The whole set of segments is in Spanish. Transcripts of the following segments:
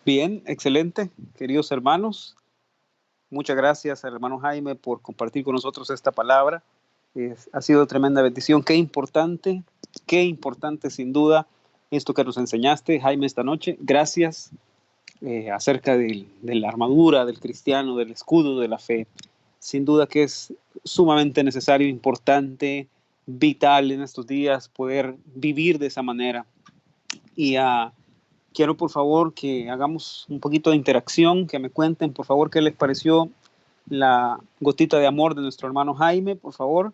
Bien, excelente, queridos hermanos. Muchas gracias al hermano Jaime por compartir con nosotros esta palabra. Ha sido tremenda bendición. Qué importante sin duda esto que nos enseñaste, Jaime, esta noche. Gracias acerca de la armadura del cristiano, del escudo de la fe. Sin duda que es sumamente necesario, importante, vital en estos días poder vivir de esa manera. Y quiero por favor que hagamos un poquito de interacción, que me cuenten por favor qué les pareció la gotita de amor de nuestro hermano Jaime. Por favor,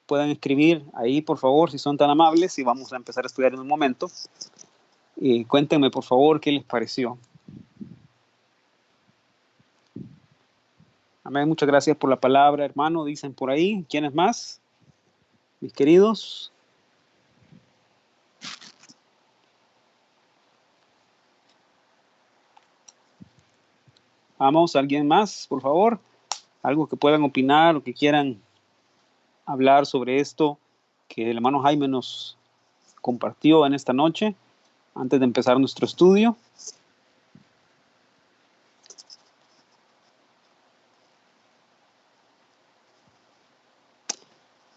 puedan escribir ahí por favor si son tan amables y vamos a empezar a estudiar en un momento. Cuéntenme por favor qué les pareció. Amén, muchas gracias por la palabra, hermano, dicen por ahí. ¿Quiénes más? Mis queridos. Vamos, ¿alguien más, por favor? Algo que puedan opinar o que quieran hablar sobre esto que el hermano Jaime nos compartió en esta noche, antes de empezar nuestro estudio.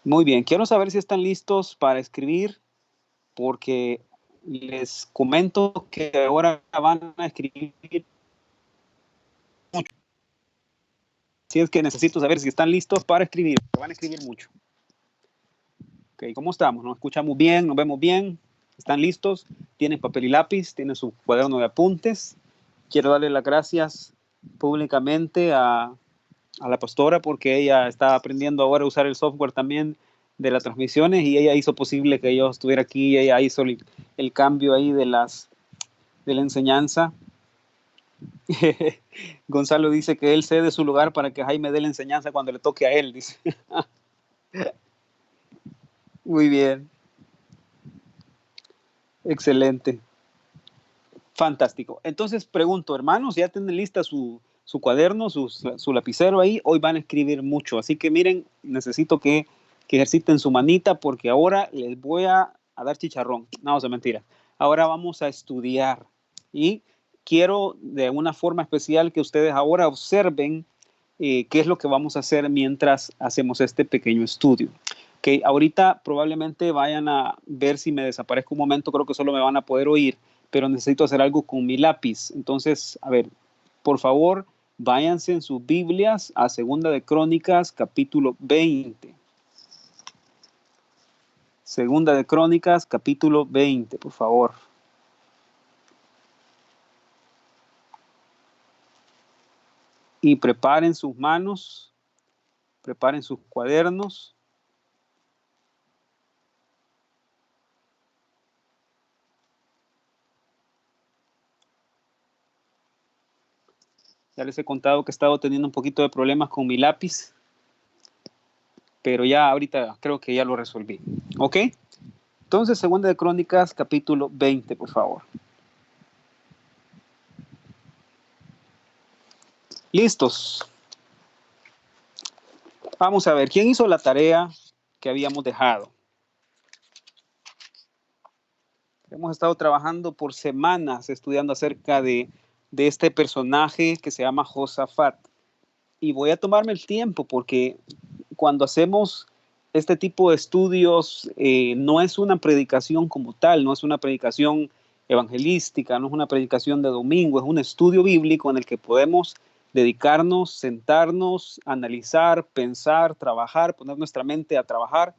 Muy bien, quiero saber si están listos para escribir, porque les comento que ahora van a escribir mucho. Así es que necesito saber si están listos para escribir, porque van a escribir mucho. Ok, ¿cómo estamos? ¿Nos escuchamos bien? ¿Nos vemos bien? ¿Están listos? ¿Tienen papel y lápiz? ¿Tienen su cuaderno de apuntes? Quiero darle las gracias públicamente a la pastora porque ella está aprendiendo ahora a usar el software también de las transmisiones y ella hizo posible que yo estuviera aquí y ella hizo el cambio ahí de la enseñanza. Gonzalo dice que él cede su lugar para que Jaime dé la enseñanza cuando le toque a él, dice. Muy bien. Excelente. Fantástico. Entonces pregunto, hermanos, ¿ya tienen lista su cuaderno, su lapicero ahí? Hoy van a escribir mucho, así que miren, necesito que ejerciten su manita porque ahora les voy a dar chicharrón. No, es mentira. Ahora vamos a estudiar y quiero de una forma especial que ustedes ahora observen qué es lo que vamos a hacer mientras hacemos este pequeño estudio. Okay, ahorita probablemente vayan a ver si me desaparezco un momento, creo que solo me van a poder oír, pero necesito hacer algo con mi lápiz. Entonces, a ver, por favor, váyanse en sus Biblias a Segunda de Crónicas, capítulo 20. Segunda de Crónicas, capítulo 20, por favor. Y preparen sus manos, preparen sus cuadernos. Ya les he contado que he estado teniendo un poquito de problemas con mi lápiz, pero ya ahorita creo que ya lo resolví. ¿Ok? Entonces, Segunda de Crónicas, capítulo 20, por favor. ¿Listos? Vamos a ver, ¿quién hizo la tarea que habíamos dejado? Hemos estado trabajando por semanas estudiando acerca de este personaje que se llama Josafat. Y voy a tomarme el tiempo porque cuando hacemos este tipo de estudios no es una predicación como tal, no es una predicación evangelística, no es una predicación de domingo, es un estudio bíblico en el que podemos dedicarnos, sentarnos, analizar, pensar, trabajar, poner nuestra mente a trabajar,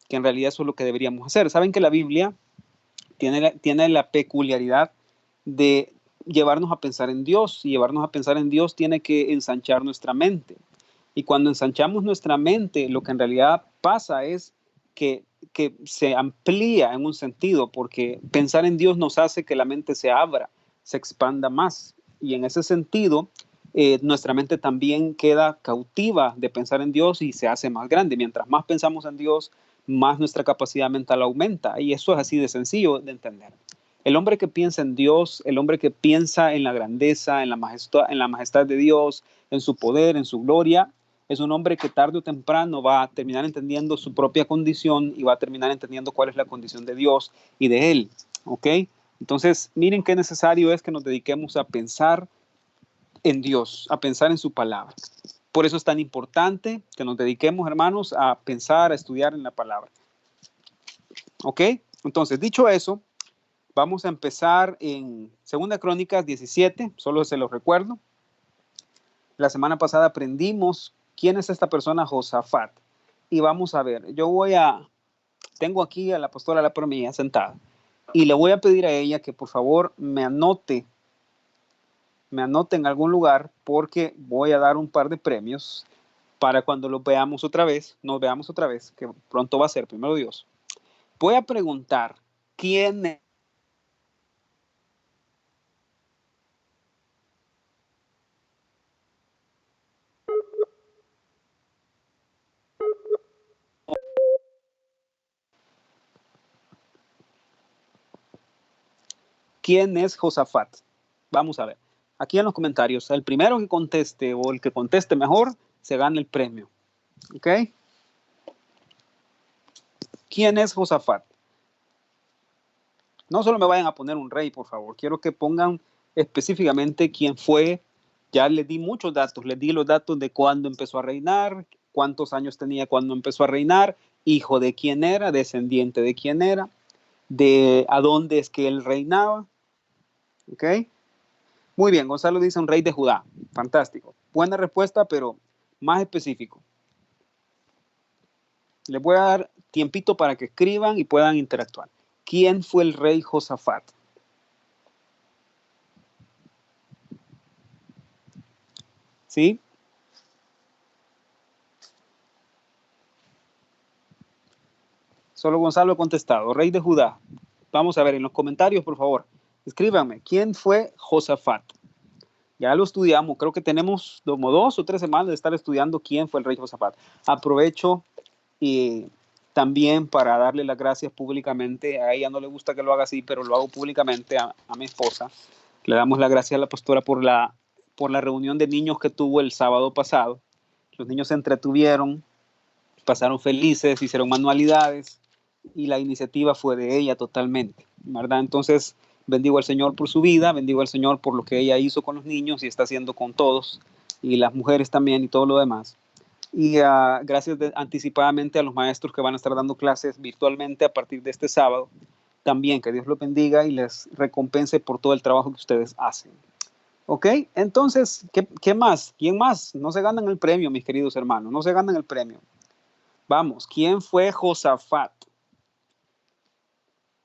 que en realidad eso es lo que deberíamos hacer. Saben que la Biblia tiene la peculiaridad de llevarnos a pensar en Dios, y llevarnos a pensar en Dios tiene que ensanchar nuestra mente. Y cuando ensanchamos nuestra mente, lo que en realidad pasa es que se amplía en un sentido, porque pensar en Dios nos hace que la mente se abra, se expanda más. Y en ese sentido, nuestra mente también queda cautiva de pensar en Dios y se hace más grande. Mientras más pensamos en Dios, más nuestra capacidad mental aumenta. Y eso es así de sencillo de entender. El hombre que piensa en Dios, el hombre que piensa en la grandeza, en la majestad de Dios, en su poder, en su gloria, es un hombre que tarde o temprano va a terminar entendiendo su propia condición y va a terminar entendiendo cuál es la condición de Dios y de él. ¿Ok? Entonces, miren qué necesario es que nos dediquemos a pensar en Dios, a pensar en su palabra. Por eso es tan importante que nos dediquemos, hermanos, a pensar, a estudiar en la palabra. ¿Ok? Entonces, dicho eso, vamos a empezar en 2 Crónicas 17, solo se los recuerdo. La semana pasada aprendimos quién es esta persona, Josafat. Y vamos a ver, tengo aquí a la pastora La Promía sentada, y le voy a pedir a ella que por favor me anote en algún lugar, porque voy a dar un par de premios para cuando nos veamos otra vez, que pronto va a ser, primero Dios. Voy a preguntar, ¿quién es Josafat? Vamos a ver. Aquí en los comentarios, el primero que conteste o el que conteste mejor, se gana el premio. ¿Ok? ¿Quién es Josafat? No solo me vayan a poner un rey, por favor. Quiero que pongan específicamente quién fue. Ya les di muchos datos. Les di los datos de cuándo empezó a reinar, cuántos años tenía cuando empezó a reinar, hijo de quién era, descendiente de quién era, de a dónde es que él reinaba. ¿Ok? Muy bien, Gonzalo dice un rey de Judá. Fantástico. Buena respuesta, pero más específico. Les voy a dar tiempito para que escriban y puedan interactuar. ¿Quién fue el rey Josafat? ¿Sí? Solo Gonzalo ha contestado. Rey de Judá. Vamos a ver en los comentarios, por favor. Escríbanme. ¿Quién fue Josafat? Ya lo estudiamos. Creo que tenemos como 2 o 3 semanas de estar estudiando quién fue el rey Josafat. Aprovecho y también para darle las gracias públicamente. A ella no le gusta que lo haga así, pero lo hago públicamente a mi esposa. Le damos las gracias a la pastora por la reunión de niños que tuvo el sábado pasado. Los niños se entretuvieron, pasaron felices, hicieron manualidades y la iniciativa fue de ella totalmente, ¿verdad? Entonces, bendigo al Señor por su vida, bendigo al Señor por lo que ella hizo con los niños y está haciendo con todos, y las mujeres también y todo lo demás. Y gracias anticipadamente a los maestros que van a estar dando clases virtualmente a partir de este sábado. También que Dios los bendiga y les recompense por todo el trabajo que ustedes hacen. ¿Ok? Entonces, ¿qué más? ¿Quién más? No se ganan el premio, mis queridos hermanos, no se ganan el premio. Vamos, ¿quién fue Josafat?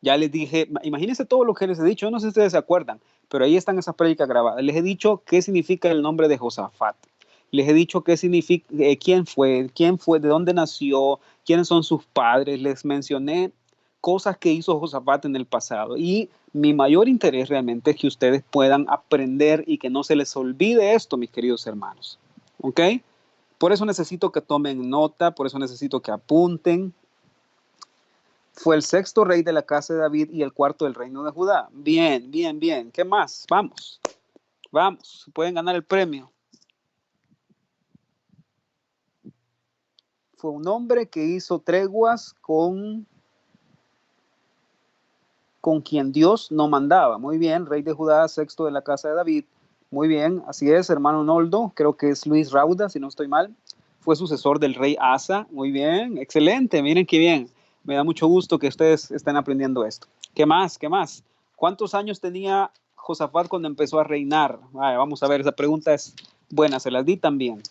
Ya les dije, imagínense todo lo que les he dicho, no sé si ustedes se acuerdan, pero ahí están esas prédicas grabadas. Les he dicho qué significa el nombre de Josafat. Les he dicho qué significa, quién fue, de dónde nació, quiénes son sus padres. Les mencioné cosas que hizo Josafat en el pasado. Y mi mayor interés realmente es que ustedes puedan aprender y que no se les olvide esto, mis queridos hermanos. ¿Ok? Por eso necesito que tomen nota, por eso necesito que apunten. Fue el 6º rey de la casa de David y el 4º del reino de Judá. Bien, bien, bien. ¿Qué más? Vamos, vamos. Pueden ganar el premio. Fue un hombre que hizo treguas con quien Dios no mandaba. Muy bien, rey de Judá, 6º de la casa de David. Muy bien, así es, hermano Noldo. Creo que es Luis Rauda, si no estoy mal. Fue sucesor del rey Asa. Muy bien, excelente. Miren qué bien. Me da mucho gusto que ustedes estén aprendiendo esto. ¿Qué más? ¿Qué más? ¿Cuántos años tenía Josafat cuando empezó a reinar? Vamos a ver, esa pregunta es buena, se las di también.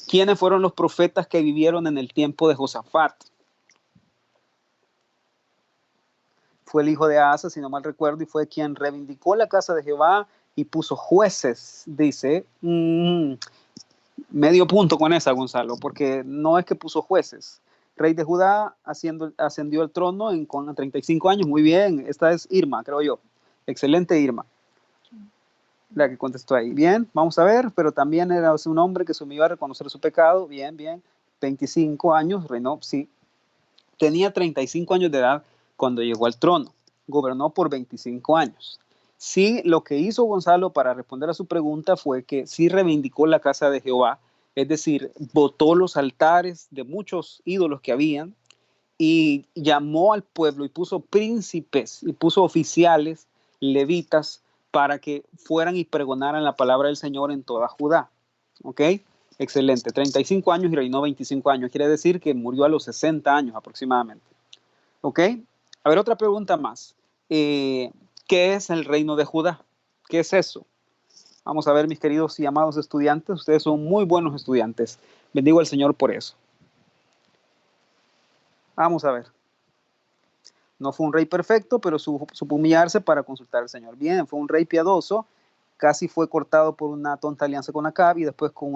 ¿Quiénes fueron los profetas que vivieron en el tiempo de Josafat? Fue el hijo de Asa, si no mal recuerdo, y fue quien reivindicó la casa de Jehová y puso jueces, dice. Medio punto con esa, Gonzalo, porque no es que puso jueces. Rey de Judá ascendió al trono con 35 años. Muy bien, esta es Irma, creo yo. Excelente, Irma, la que contestó ahí. Bien, vamos a ver, pero también era un hombre que se humilló a reconocer su pecado. Bien, bien. 25 años, reinó, sí. Tenía 35 años de edad cuando llegó al trono. Gobernó por 25 años. Sí, lo que hizo Gonzalo para responder a su pregunta fue que sí reivindicó la casa de Jehová, es decir, botó los altares de muchos ídolos que habían y llamó al pueblo y puso príncipes y puso oficiales levitas para que fueran y pregonaran la palabra del Señor en toda Judá. ¿Ok? Excelente. 35 años y reinó 25 años. Quiere decir que murió a los 60 años aproximadamente. ¿Ok? A ver, otra pregunta más. ¿Qué es el reino de Judá? ¿Qué es eso? Vamos a ver, mis queridos y amados estudiantes. Ustedes son muy buenos estudiantes. Bendigo al Señor por eso. Vamos a ver. No fue un rey perfecto, pero supo humillarse para consultar al Señor. Bien, fue un rey piadoso. Casi fue cortado por una tonta alianza con Acab y después con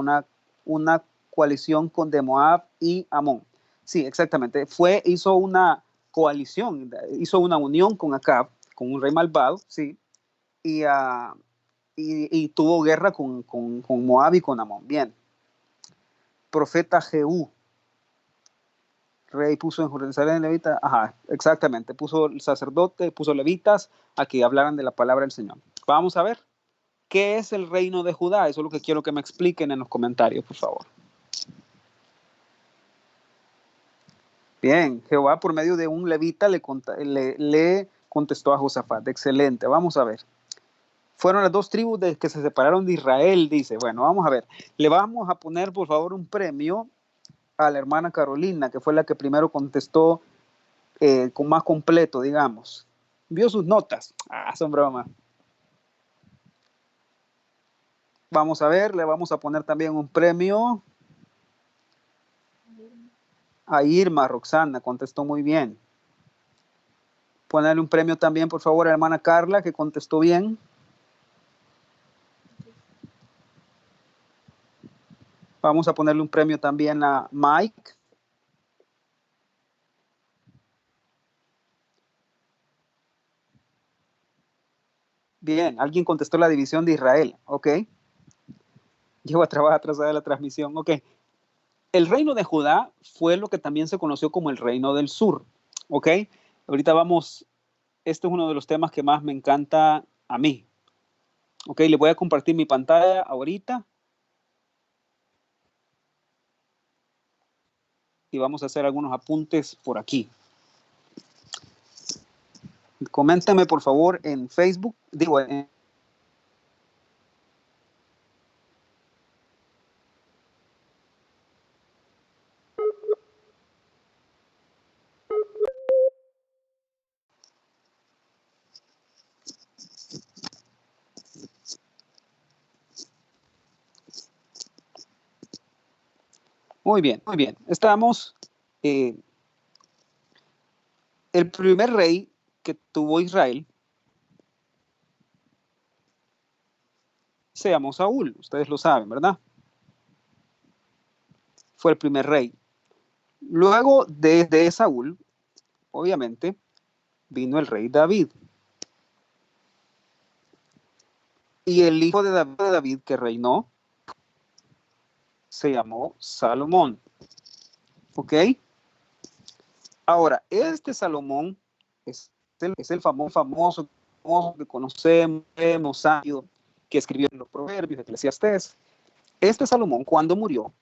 una coalición con de Moab y Amón. Sí, exactamente. Hizo una coalición, hizo una unión con Acab, con un rey malvado, sí, y tuvo guerra con Moab y con Amón. Bien. Profeta Jehú, rey puso en Jerusalén levita, ajá, exactamente, puso el sacerdote, puso levitas a que hablaran de la palabra del Señor. Vamos a ver, ¿qué es el reino de Judá? Eso es lo que quiero que me expliquen en los comentarios, por favor. Bien, Jehová por medio de un levita le contestó a Josafat. Excelente, vamos a ver. Fueron las dos tribus que se separaron de Israel, dice. Bueno, vamos a ver. Le vamos a poner, por favor, un premio a la hermana Carolina, que fue la que primero contestó con más completo, digamos. Vio sus notas. Son bromas. Vamos a ver, le vamos a poner también un premio a Irma. Roxana contestó muy bien. Ponerle un premio también, por favor, a la hermana Carla, que contestó bien. Vamos a ponerle un premio también a Mike. Bien, alguien contestó la división de Israel. Ok. Llevo a trabajar atrasada de la transmisión. Ok. El reino de Judá fue lo que también se conoció como el reino del sur. Ok. Ahorita vamos, este es uno de los temas que más me encanta a mí. Ok, le voy a compartir mi pantalla ahorita. Y vamos a hacer algunos apuntes por aquí. Coméntame, por favor, en Facebook. Muy bien, muy bien. Estamos. El primer rey que tuvo Israel se llamó Saúl. Ustedes lo saben, ¿verdad? Fue el primer rey. Luego de Saúl, obviamente, vino el rey David. Y el hijo de David que reinó se llamó Salomón. ¿Ok? Ahora, este Salomón es el famoso que conocemos, sabio, que escribió los Proverbios, Eclesiastés. Este Salomón, cuando murió,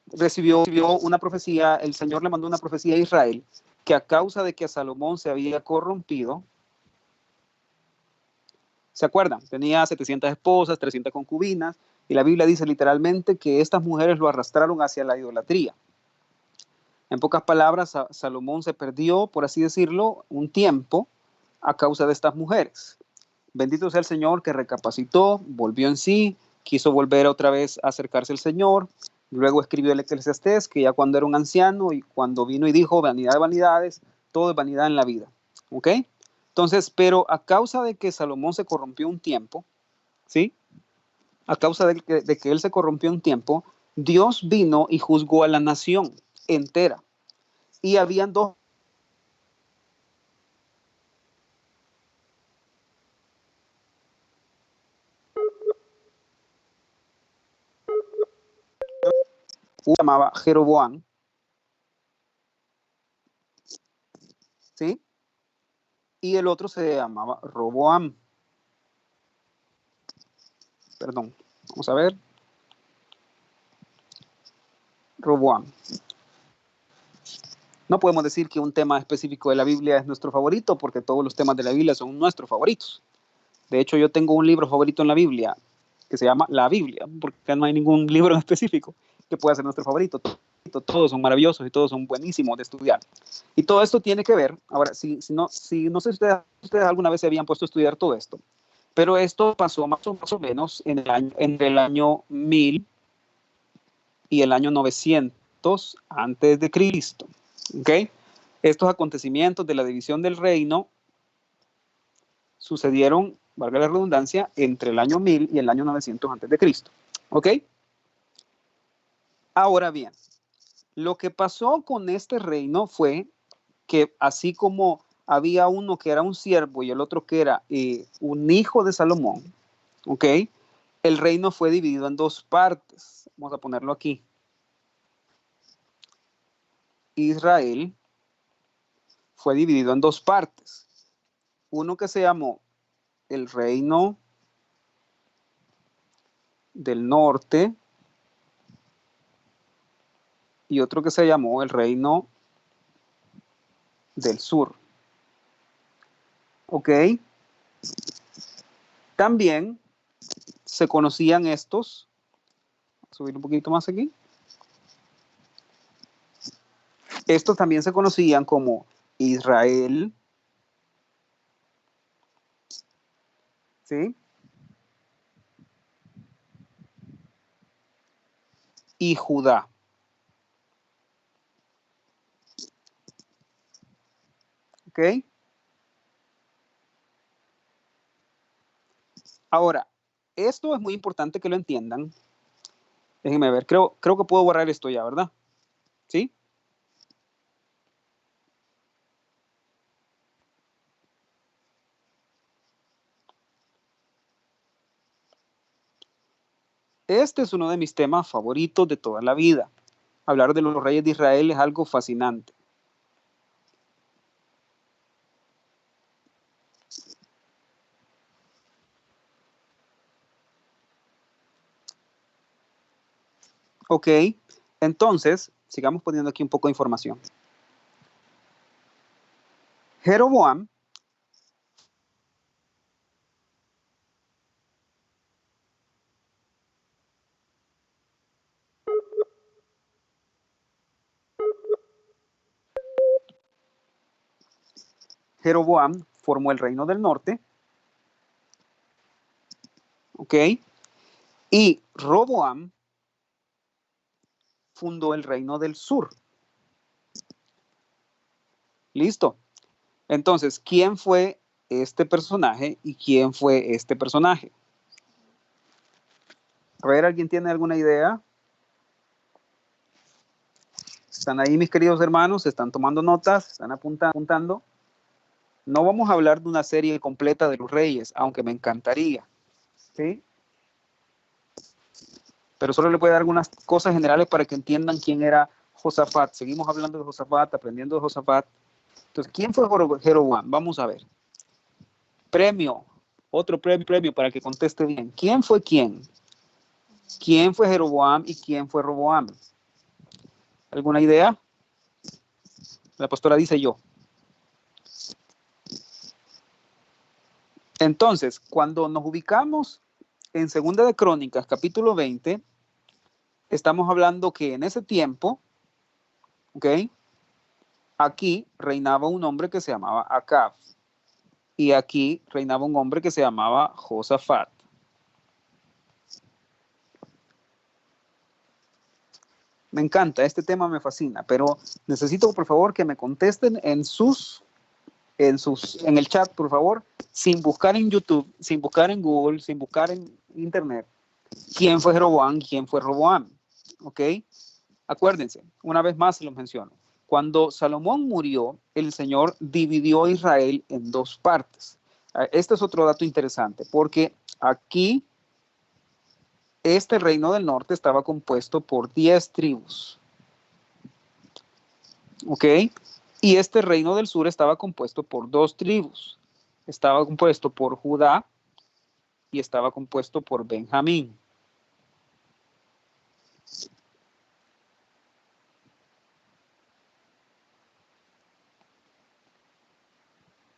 recibió una profecía, el Señor le mandó una profecía a Israel, que a causa de que Salomón se había corrompido, ¿se acuerdan? Tenía 700 esposas, 300 concubinas, y la Biblia dice literalmente que estas mujeres lo arrastraron hacia la idolatría. En pocas palabras, Salomón se perdió, por así decirlo, un tiempo a causa de estas mujeres. Bendito sea el Señor que recapacitó, volvió en sí, quiso volver otra vez a acercarse al Señor. Luego escribió el Eclesiastés, que ya cuando era un anciano y cuando vino y dijo, vanidad de vanidades, todo es vanidad en la vida. ¿Ok? Entonces, pero a causa de que Salomón se corrompió un tiempo, ¿sí? A causa de que él se corrompió un tiempo, Dios vino y juzgó a la nación entera. Y habían dos. Uno se llamaba Jeroboam, ¿sí? Y el otro se llamaba Roboam. Perdón, vamos a ver. Roboam. No podemos decir que un tema específico de la Biblia es nuestro favorito, porque todos los temas de la Biblia son nuestros favoritos. De hecho, yo tengo un libro favorito en la Biblia que se llama La Biblia, porque no hay ningún libro en específico que pueda ser nuestro favorito. Todos son maravillosos y todos son buenísimos de estudiar. Y todo esto tiene que ver, ahora, no sé si ustedes alguna vez se habían puesto a estudiar todo esto, pero esto pasó más o menos entre el año 1000 y el año 900 antes de Cristo. ¿Okay? Estos acontecimientos de la división del reino sucedieron, valga la redundancia, entre el año 1000 y el año 900 antes de Cristo. ¿Ok? Ahora bien, lo que pasó con este reino fue que así como había uno que era un siervo y el otro que era un hijo de Salomón, ¿ok? El reino fue dividido en dos partes. Vamos a ponerlo aquí. Israel fue dividido en dos partes. Uno que se llamó el reino del norte y otro que se llamó el reino del sur. ¿Ok? También se conocían estos, voy a subir un poquito más aquí, estos también se conocían como Israel, ¿sí? Y Judá. ¿Ok? Ahora, esto es muy importante que lo entiendan. Déjenme ver, creo que puedo borrar esto ya, ¿verdad? ¿Sí? Este es uno de mis temas favoritos de toda la vida. Hablar de los reyes de Israel es algo fascinante. Ok, entonces, sigamos poniendo aquí un poco de información. Jeroboam formó el reino del norte, ¿ok? Y Roboam fundó el reino del sur. ¿Listo? Entonces, ¿quién fue este personaje y quién fue este personaje? A ver, ¿alguien tiene alguna idea? ¿Están ahí mis queridos hermanos? ¿Están tomando notas? ¿Están apuntando? No vamos a hablar de una serie completa de los reyes, aunque me encantaría, ¿sí? Pero solo les voy a dar algunas cosas generales para que entiendan quién era Josafat. Seguimos hablando de Josafat, aprendiendo de Josafat. Entonces, ¿quién fue Jeroboam? Vamos a ver. Premio, otro premio para que conteste bien. ¿Quién fue quién? ¿Quién fue Jeroboam y quién fue Roboam? ¿Alguna idea? La pastora dice yo. Entonces, cuando nos ubicamos en Segunda de Crónicas, capítulo 20, estamos hablando que en ese tiempo, ¿ok? Aquí reinaba un hombre que se llamaba Acab y aquí reinaba un hombre que se llamaba Josafat. Me encanta, este tema me fascina, pero necesito por favor que me contesten en el chat, por favor, sin buscar en YouTube, sin buscar en Google, sin buscar en Internet, quién fue Jeroboam, quién fue Roboam, ¿ok? Acuérdense, una vez más se los menciono. Cuando Salomón murió, el Señor dividió a Israel en dos partes. Este es otro dato interesante, porque aquí este reino del norte estaba compuesto por 10 tribus, ¿ok? Y este reino del sur estaba compuesto por dos tribus. Estaba compuesto por Judá y estaba compuesto por Benjamín.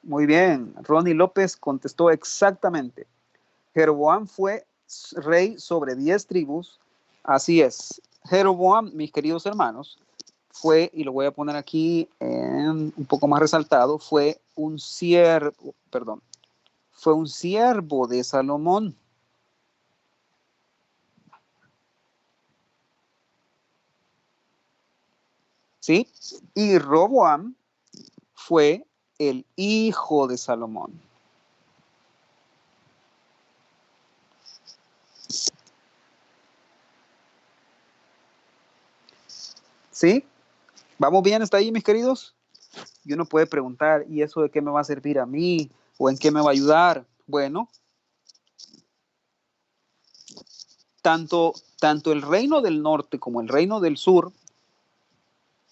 Muy bien, Ronnie López contestó exactamente. Jeroboam fue rey sobre 10 tribus. Así es. Jeroboam, mis queridos hermanos, fue, y lo voy a poner aquí un poco más resaltado, fue un siervo de Salomón. ¿Sí? Y Roboam fue el hijo de Salomón. ¿Sí? ¿Vamos bien hasta ahí, mis queridos? Y uno puede preguntar, ¿y eso de qué me va a servir a mí? ¿O en qué me va a ayudar? Bueno, tanto el reino del norte como el reino del sur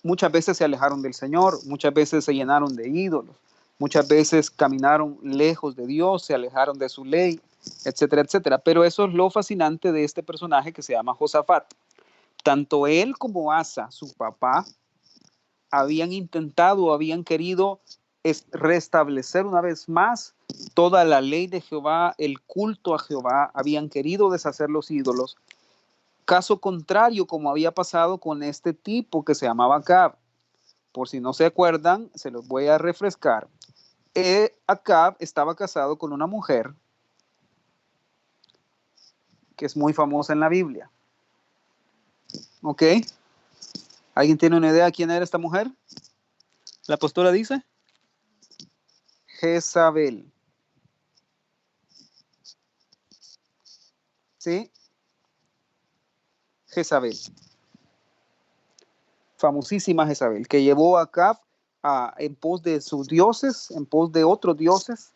muchas veces se alejaron del Señor, muchas veces se llenaron de ídolos, muchas veces caminaron lejos de Dios, se alejaron de su ley, etcétera, etcétera. Pero eso es lo fascinante de este personaje que se llama Josafat. Tanto él como Asa, su papá, habían intentado, habían querido restablecer una vez más toda la ley de Jehová, el culto a Jehová, habían querido deshacer los ídolos. Caso contrario, como había pasado con este tipo que se llamaba Acab. Por si no se acuerdan, se los voy a refrescar. Acab estaba casado con una mujer que es muy famosa en la Biblia. ¿Ok? ¿Alguien tiene una idea de quién era esta mujer? La pastora dice Jezabel. ¿Sí? Jezabel. Famosísima Jezabel, que llevó a Acab en pos de sus dioses, en pos de otros dioses,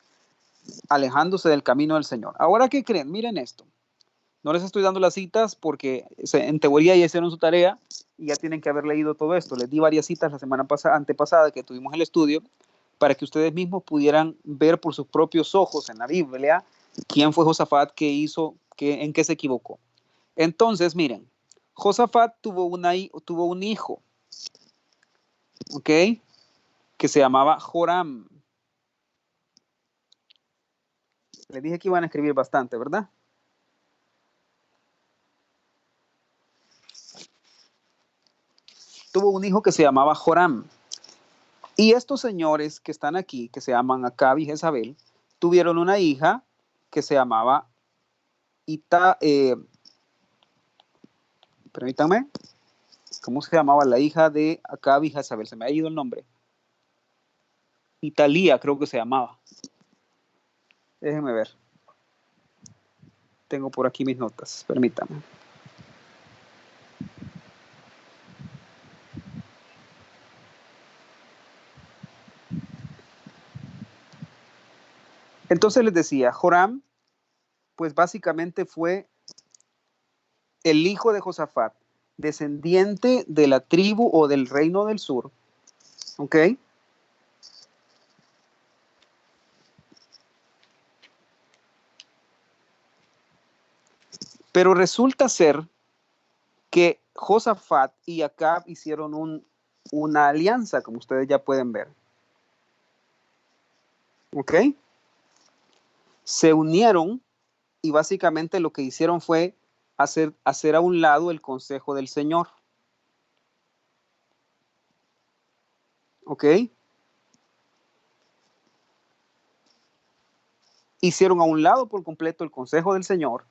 alejándose del camino del Señor. Ahora, ¿qué creen? Miren esto. No les estoy dando las citas porque en teoría ya hicieron su tarea y ya tienen que haber leído todo esto. Les di varias citas la semana antepasada que tuvimos el estudio para que ustedes mismos pudieran ver por sus propios ojos en la Biblia quién fue Josafat, qué hizo, en qué se equivocó. Entonces, miren, Josafat tuvo un hijo, ¿ok? Que se llamaba Joram. Les dije que iban a escribir bastante, ¿verdad? Tuvo un hijo que se llamaba Joram. Y estos señores que están aquí, que se llaman Acab y Jezabel, tuvieron una hija que se llamaba permítanme, ¿cómo se llamaba la hija de Acab y Jezabel? Se me ha ido el nombre. Italía creo que se llamaba. Déjenme ver. Tengo por aquí mis notas, permítanme. Entonces les decía, Joram, pues básicamente fue el hijo de Josafat, descendiente de la tribu o del reino del sur, ¿ok? Pero resulta ser que Josafat y Acab hicieron una alianza, como ustedes ya pueden ver. ¿Ok? Se unieron y básicamente lo que hicieron fue hacer a un lado el consejo del Señor. ¿Ok? Hicieron a un lado por completo el consejo del Señor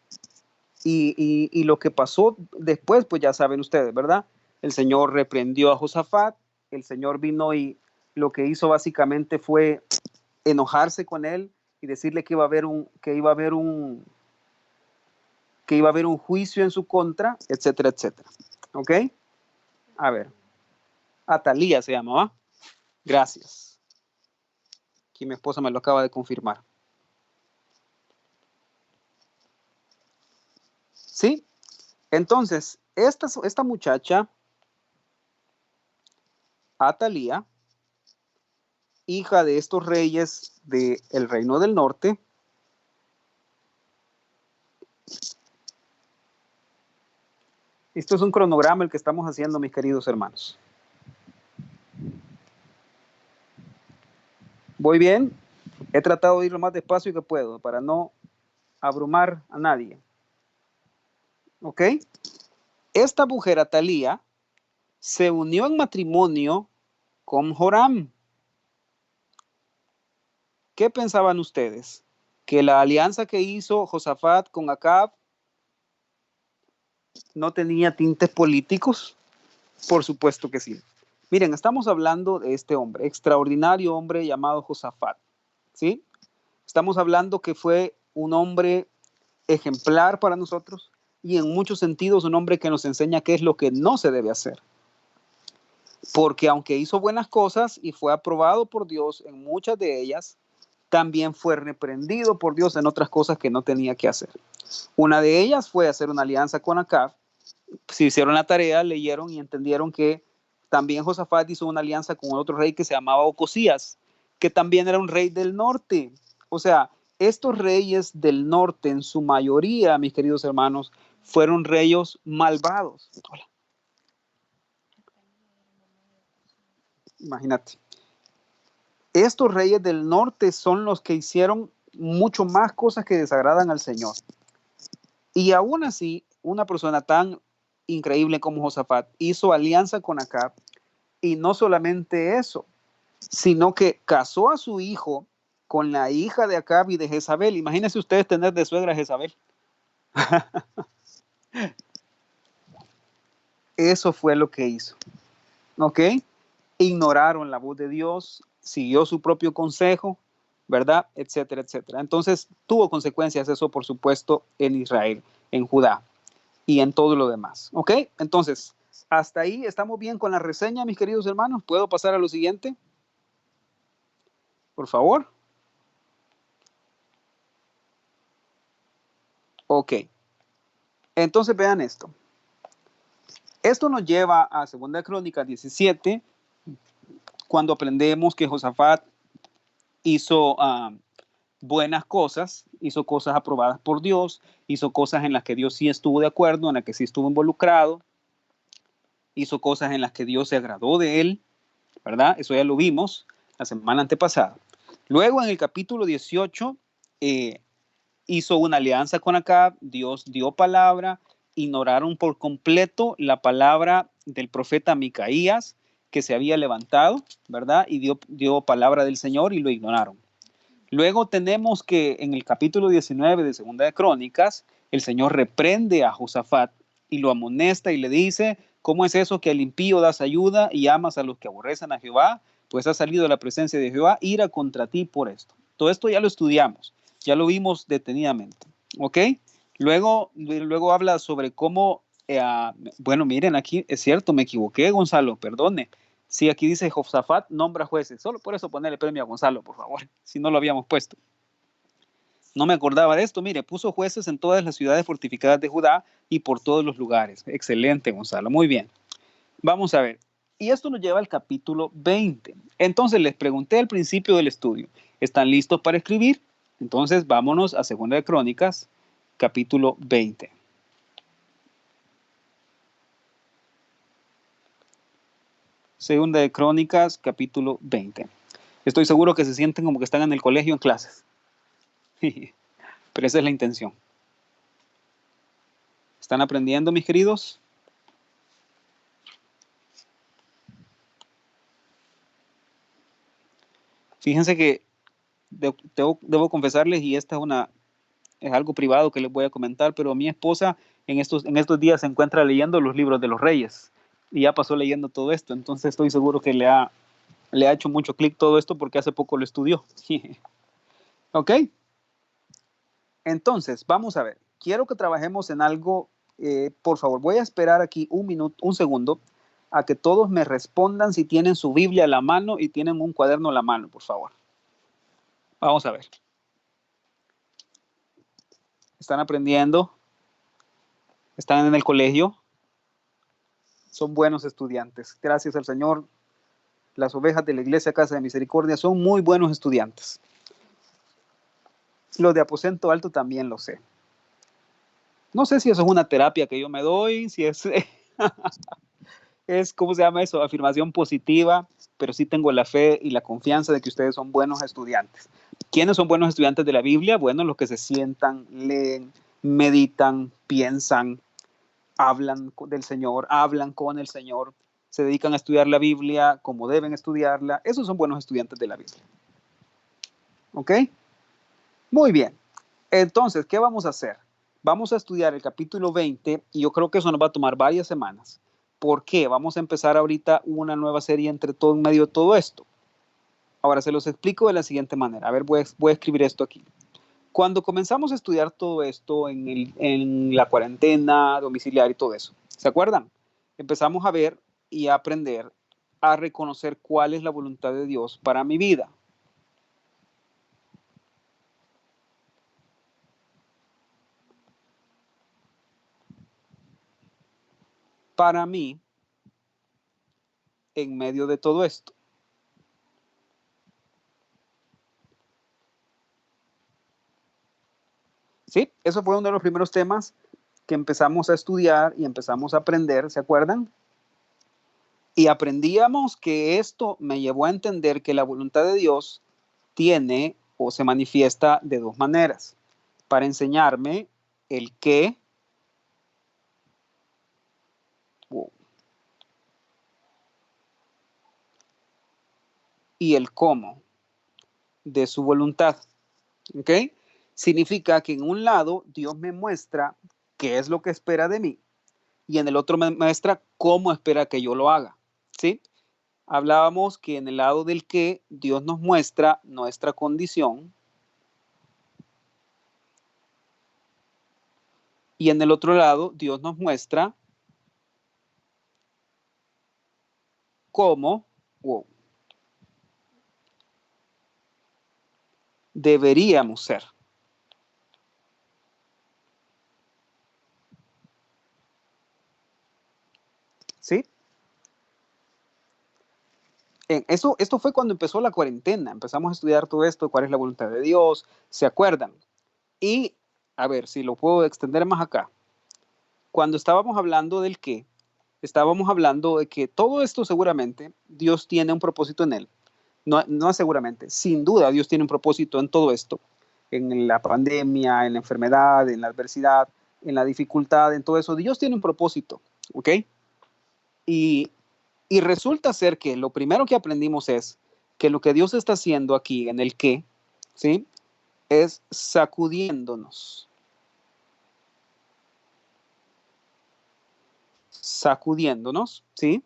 y lo que pasó después, pues ya saben ustedes, ¿verdad? El Señor reprendió a Josafat, el Señor vino y lo que hizo básicamente fue enojarse con él y decirle que iba a haber un juicio en su contra, etcétera, etcétera. ¿Ok? A ver. Atalía se llamaba. Gracias. Aquí mi esposa me lo acaba de confirmar. ¿Sí? Entonces, esta muchacha, Atalía, hija de estos reyes del reino del norte, esto es un cronograma el que estamos haciendo, mis queridos hermanos. ¿Voy bien? He tratado de ir lo más despacio que puedo para no abrumar a nadie. ¿Ok? Esta mujer, Atalía, se unió en matrimonio con Joram. ¿Qué pensaban ustedes? ¿Que la alianza que hizo Josafat con Acab no tenía tintes políticos? Por supuesto que sí. Miren, estamos hablando de este hombre, extraordinario hombre llamado Josafat, ¿sí? Estamos hablando que fue un hombre ejemplar para nosotros y en muchos sentidos un hombre que nos enseña qué es lo que no se debe hacer. Porque aunque hizo buenas cosas y fue aprobado por Dios en muchas de ellas, también fue reprendido por Dios en otras cosas que no tenía que hacer. Una de ellas fue hacer una alianza con Acab. Si hicieron la tarea, leyeron y entendieron que también Josafat hizo una alianza con otro rey que se llamaba Ocosías, que también era un rey del norte. O sea, estos reyes del norte, en su mayoría, mis queridos hermanos, fueron reyes malvados. Hola. Imagínate. Estos reyes del norte son los que hicieron mucho más cosas que desagradan al Señor. Y aún así, una persona tan increíble como Josafat hizo alianza con Acab, y no solamente eso, sino que casó a su hijo con la hija de Acab y de Jezabel. Imagínense ustedes tener de suegra a Jezabel. Eso fue lo que hizo. ¿Ok? Ignoraron la voz de Dios, siguió su propio consejo, ¿verdad? Etcétera, etcétera. Entonces tuvo consecuencias eso, por supuesto, en Israel, en Judá y en todo lo demás. ¿Ok? Entonces, hasta ahí estamos bien con la reseña, mis queridos hermanos. ¿Puedo pasar a lo siguiente? Por favor. Ok. Entonces vean esto. Esto nos lleva a 2 Crónicas 17, cuando aprendemos que Josafat hizo buenas cosas, hizo cosas aprobadas por Dios, hizo cosas en las que Dios sí estuvo de acuerdo, en las que sí estuvo involucrado, hizo cosas en las que Dios se agradó de él, ¿verdad? Eso ya lo vimos la semana antepasada. Luego en el capítulo 18 hizo una alianza con Acab, Dios dio palabra, ignoraron por completo la palabra del profeta Micaías que se había levantado, ¿verdad? Y dio palabra del Señor y lo ignoraron. Luego tenemos que en el capítulo 19 de Segunda de Crónicas, el Señor reprende a Josafat y lo amonesta y le dice, ¿cómo es eso que al impío das ayuda y amas a los que aborrecen a Jehová? Pues ha salido de la presencia de Jehová ira contra ti por esto. Todo esto ya lo estudiamos, ya lo vimos detenidamente, ¿ok? Luego habla sobre cómo, bueno, miren, aquí es cierto, me equivoqué, Gonzalo, perdone. Sí, aquí dice Josafat nombra jueces. Solo por eso ponerle premio a Gonzalo, por favor, si no lo habíamos puesto. No me acordaba de esto. Mire, puso jueces en todas las ciudades fortificadas de Judá y por todos los lugares. Excelente, Gonzalo. Muy bien. Vamos a ver. Y esto nos lleva al capítulo 20. Entonces les pregunté al principio del estudio, ¿están listos para escribir? Entonces vámonos a 2 de Crónicas, capítulo 20. Segunda de Crónicas, capítulo 20. Estoy seguro que se sienten como que están en el colegio en clases. Pero esa es la intención. ¿Están aprendiendo, mis queridos? Fíjense que debo confesarles, y esta es algo privado que les voy a comentar, pero mi esposa en estos días se encuentra leyendo los libros de los reyes y ya pasó leyendo todo esto, entonces estoy seguro que le ha hecho mucho clic todo esto porque hace poco lo estudió. ¿Ok? Entonces, vamos a ver. Quiero que trabajemos en algo, por favor, voy a esperar aquí un segundo, a que todos me respondan si tienen su Biblia a la mano y tienen un cuaderno a la mano, por favor. Vamos a ver. ¿Están aprendiendo? ¿Están en el colegio? Son buenos estudiantes. Gracias al Señor, las ovejas de la Iglesia Casa de Misericordia son muy buenos estudiantes. Los de aposento alto también lo sé. No sé si eso es una terapia que yo me doy, si es, ¿cómo se llama eso? Afirmación positiva. pero sí tengo la fe y la confianza de que ustedes son buenos estudiantes. ¿Quiénes son buenos estudiantes de la Biblia? Bueno, los que se sientan, leen, meditan, piensan, hablan del Señor, hablan con el Señor, se dedican a estudiar la Biblia como deben estudiarla. Esos son buenos estudiantes de la Biblia. ¿Ok? Muy bien. Entonces, ¿qué vamos a hacer? Vamos a estudiar el capítulo 20 y yo creo que eso nos va a tomar varias semanas. ¿Por qué? Vamos a empezar ahorita una nueva serie entre todo en medio de todo esto. Ahora se los explico de la siguiente manera. A ver, voy a escribir esto aquí. Cuando comenzamos a estudiar todo esto en la cuarentena domiciliar y todo eso, ¿se acuerdan? Empezamos a ver y a aprender a reconocer cuál es la voluntad de Dios para mi vida. Para mí, en medio de todo esto. ¿Sí? Eso fue uno de los primeros temas que empezamos a estudiar y empezamos a aprender, ¿se acuerdan? Y aprendíamos que esto me llevó a entender que la voluntad de Dios tiene o se manifiesta de dos maneras. Para enseñarme el qué y el cómo de su voluntad. ¿Ok? Significa que en un lado Dios me muestra qué es lo que espera de mí y en el otro me muestra cómo espera que yo lo haga. ¿Sí? Hablábamos que en el lado del qué Dios nos muestra nuestra condición y en el otro lado Dios nos muestra cómo deberíamos ser. ¿Sí? Esto fue cuando empezó la cuarentena. Empezamos a estudiar todo esto, cuál es la voluntad de Dios, ¿se acuerdan? Y, a ver, si lo puedo extender más acá. Cuando estábamos hablando del qué, estábamos hablando de que todo esto seguramente Dios tiene un propósito en él. No, no seguramente, sin duda Dios tiene un propósito en todo esto. En la pandemia, en la enfermedad, en la adversidad, en la dificultad, en todo eso. Dios tiene un propósito, ¿ok? Y, y resulta ser que lo primero que aprendimos es que lo que Dios está haciendo aquí en el qué, ¿sí? Es sacudiéndonos. Sacudiéndonos, ¿sí?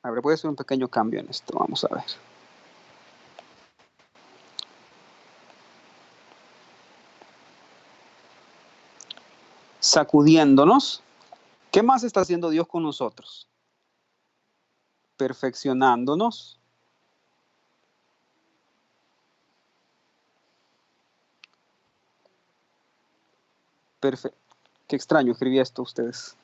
A ver, voy a hacer un pequeño cambio en esto, vamos a ver. Sacudiéndonos. ¿Qué más está haciendo Dios con nosotros? Perfeccionándonos. Qué extraño escribí esto ustedes.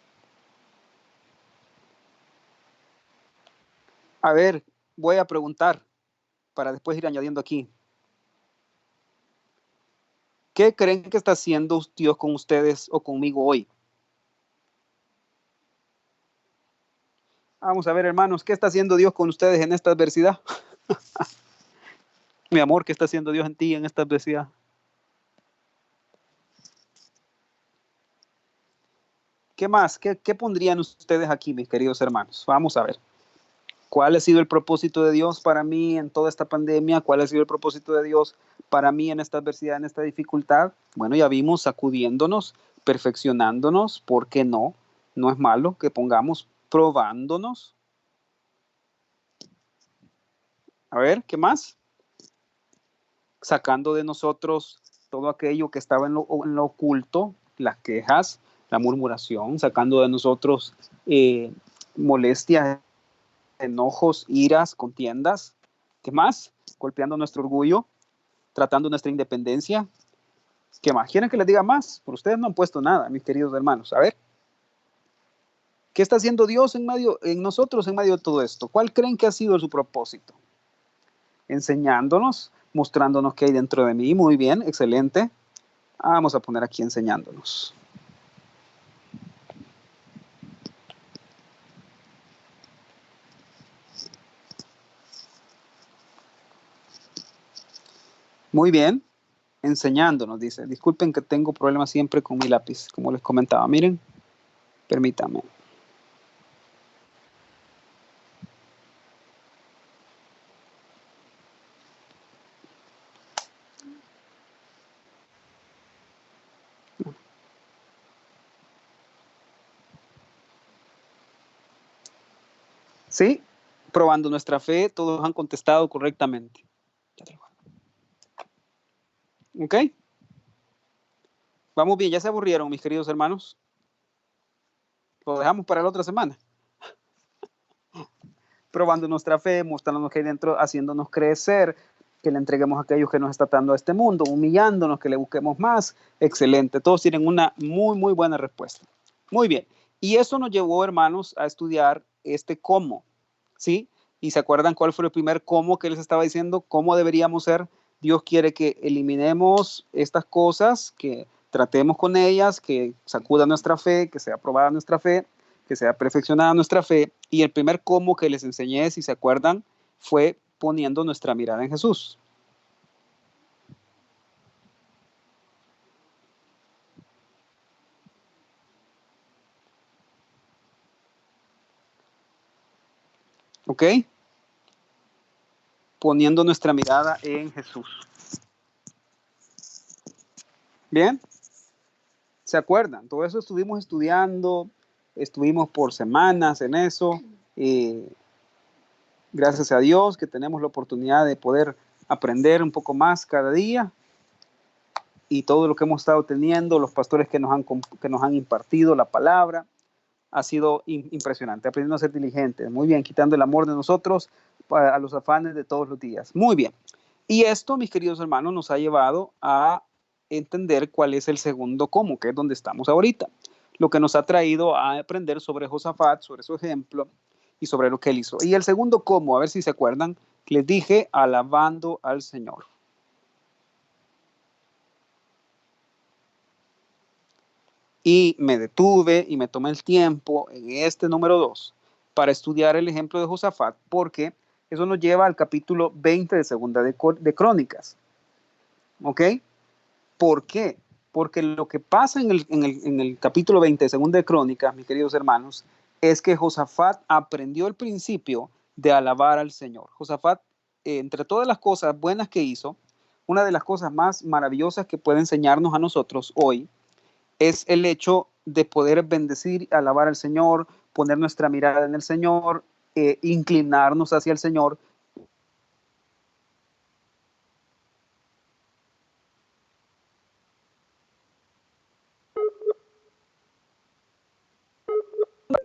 A ver, voy a preguntar para después ir añadiendo aquí. ¿Qué creen que está haciendo Dios con ustedes o conmigo hoy? Vamos a ver, hermanos, ¿qué está haciendo Dios con ustedes en esta adversidad? Mi amor, ¿qué está haciendo Dios en ti en esta adversidad? ¿Qué más? ¿Qué pondrían ustedes aquí, mis queridos hermanos? Vamos a ver. ¿Cuál ha sido el propósito de Dios para mí en toda esta pandemia? ¿Cuál ha sido el propósito de Dios para mí en esta adversidad, en esta dificultad? Bueno, ya vimos sacudiéndonos, perfeccionándonos, ¿por qué no? No es malo que pongamos probándonos. A ver, ¿qué más? Sacando de nosotros todo aquello que estaba en lo oculto, las quejas, la murmuración, sacando de nosotros molestias, enojos, iras, contiendas. ¿Qué más? Golpeando nuestro orgullo, tratando nuestra independencia. ¿Qué más? ¿Quieren que les diga más? Por ustedes no han puesto nada, mis queridos hermanos. A ver, ¿qué está haciendo Dios en nosotros en medio de todo esto? ¿Cuál creen que ha sido su propósito? Enseñándonos, mostrándonos qué hay dentro de mí. Muy bien, excelente. Vamos a poner aquí enseñándonos. Muy bien. Enseñándonos, dice. Disculpen que tengo problemas siempre con mi lápiz, como les comentaba. Miren, permítanme. Sí, probando nuestra fe, todos han contestado correctamente. ¿Ok? Vamos bien, ya se aburrieron, mis queridos hermanos. Lo dejamos para la otra semana. Probando nuestra fe, mostrándonos que hay dentro, haciéndonos crecer, que le entreguemos a aquellos que nos está dando a este mundo, humillándonos, que le busquemos más. Excelente, todos tienen una muy buena respuesta. Muy bien, y eso nos llevó, hermanos, a estudiar este cómo, ¿sí? Y se acuerdan cuál fue el primer cómo que les estaba diciendo, cómo deberíamos ser. Dios quiere que eliminemos estas cosas, que tratemos con ellas, que sacuda nuestra fe, que sea probada nuestra fe, que sea perfeccionada nuestra fe. Y el primer cómo que les enseñé, si se acuerdan, fue poniendo nuestra mirada en Jesús. ¿Ok? Poniendo nuestra mirada en Jesús. ¿Bien? ¿Se acuerdan? Todo eso estuvimos estudiando, estuvimos por semanas en eso. Gracias a Dios que tenemos la oportunidad de poder aprender un poco más cada día, y todo lo que hemos estado teniendo, los pastores que nos han impartido la palabra, ha sido impresionante, aprendiendo a ser diligentes, muy bien, quitando el amor de nosotros a los afanes de todos los días, muy bien. Y esto, mis queridos hermanos, nos ha llevado a entender cuál es el segundo cómo, que es donde estamos ahorita, lo que nos ha traído a aprender sobre Josafat, sobre su ejemplo y sobre lo que él hizo. Y el segundo cómo, a ver si se acuerdan, les dije alabando al Señor. Y me detuve y me tomé el tiempo en este número 2 para estudiar el ejemplo de Josafat, porque eso nos lleva al capítulo 20 de Segunda de Crónicas. ¿Ok? ¿Por qué? Porque lo que pasa en el capítulo 20 de Segunda de Crónicas, mis queridos hermanos, es que Josafat aprendió el principio de alabar al Señor. Josafat, entre todas las cosas buenas que hizo, una de las cosas más maravillosas que puede enseñarnos a nosotros hoy es el hecho de poder bendecir, alabar al Señor, poner nuestra mirada en el Señor, inclinarnos hacia el Señor.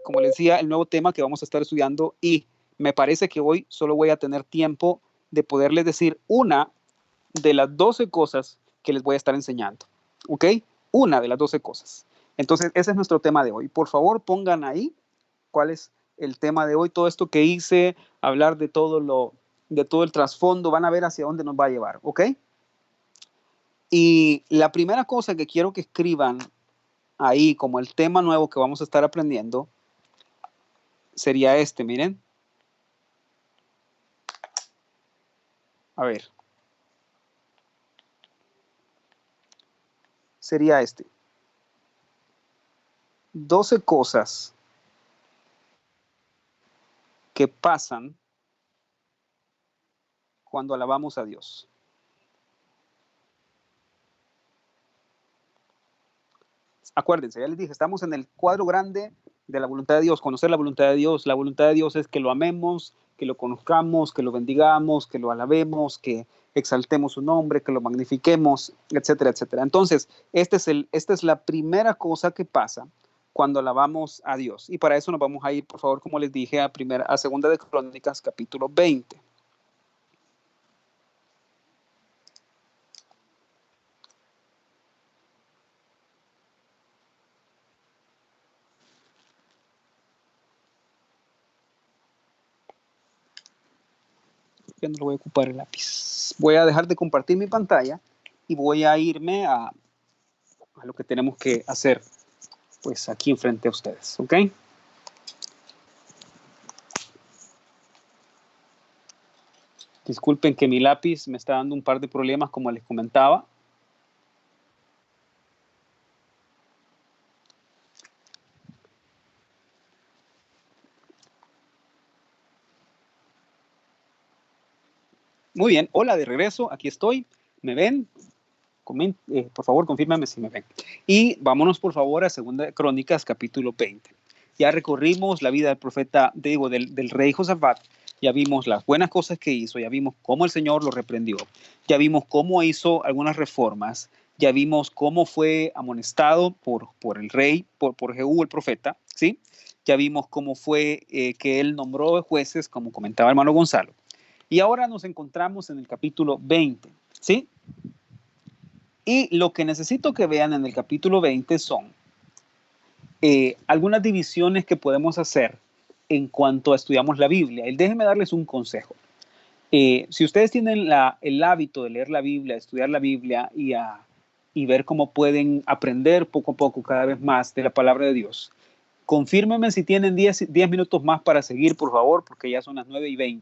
Como les decía, el nuevo tema que vamos a estar estudiando, y me parece que hoy solo voy a tener tiempo de poderles decir una de las 12 cosas que les voy a estar enseñando. ¿Ok? Una de las 12 cosas. Entonces, ese es nuestro tema de hoy. Por favor, pongan ahí cuál es el tema de hoy. Todo esto que hice, hablar de todo el trasfondo, van a ver hacia dónde nos va a llevar. ¿Ok? Y la primera cosa que quiero que escriban ahí como el tema nuevo que vamos a estar aprendiendo sería este, miren. A ver. Sería este. 12 cosas que pasan cuando alabamos a Dios. Acuérdense, ya les dije, estamos en el cuadro grande de la voluntad de Dios, conocer la voluntad de Dios. La voluntad de Dios es que lo amemos, que lo conozcamos, que lo bendigamos, que lo alabemos, que exaltemos su nombre, que lo magnifiquemos, etcétera, etcétera. Entonces, esta es la primera cosa que pasa cuando alabamos a Dios. Y para eso nos vamos a ir, por favor, como les dije, a Segunda de Crónicas, capítulo 20. Ya no lo voy a ocupar el lápiz. Voy a dejar de compartir mi pantalla y voy a irme a lo que tenemos que hacer, pues aquí enfrente a ustedes, ¿ok? Disculpen que mi lápiz me está dando un par de problemas, como les comentaba. Muy bien, hola, de regreso, aquí estoy. ¿Me ven? Por favor, confírmame si me ven. Y vámonos, por favor, a 2 Crónicas, capítulo 20. Ya recorrimos la vida del profeta, del rey Josafat. Ya vimos las buenas cosas que hizo, ya vimos cómo el Señor lo reprendió, ya vimos cómo hizo algunas reformas, ya vimos cómo fue amonestado por el rey, por Jehú el profeta, ¿sí? Ya vimos cómo fue que él nombró jueces, como comentaba el hermano Gonzalo. Y ahora nos encontramos en el capítulo 20, ¿sí? Y lo que necesito que vean en el capítulo 20 son algunas divisiones que podemos hacer en cuanto a estudiamos la Biblia. Y déjenme darles un consejo. Si ustedes tienen el hábito de leer la Biblia, de estudiar la Biblia y ver cómo pueden aprender poco a poco cada vez más de la palabra de Dios, confírmenme si tienen 10 minutos más para seguir, por favor, porque ya son las 9:20.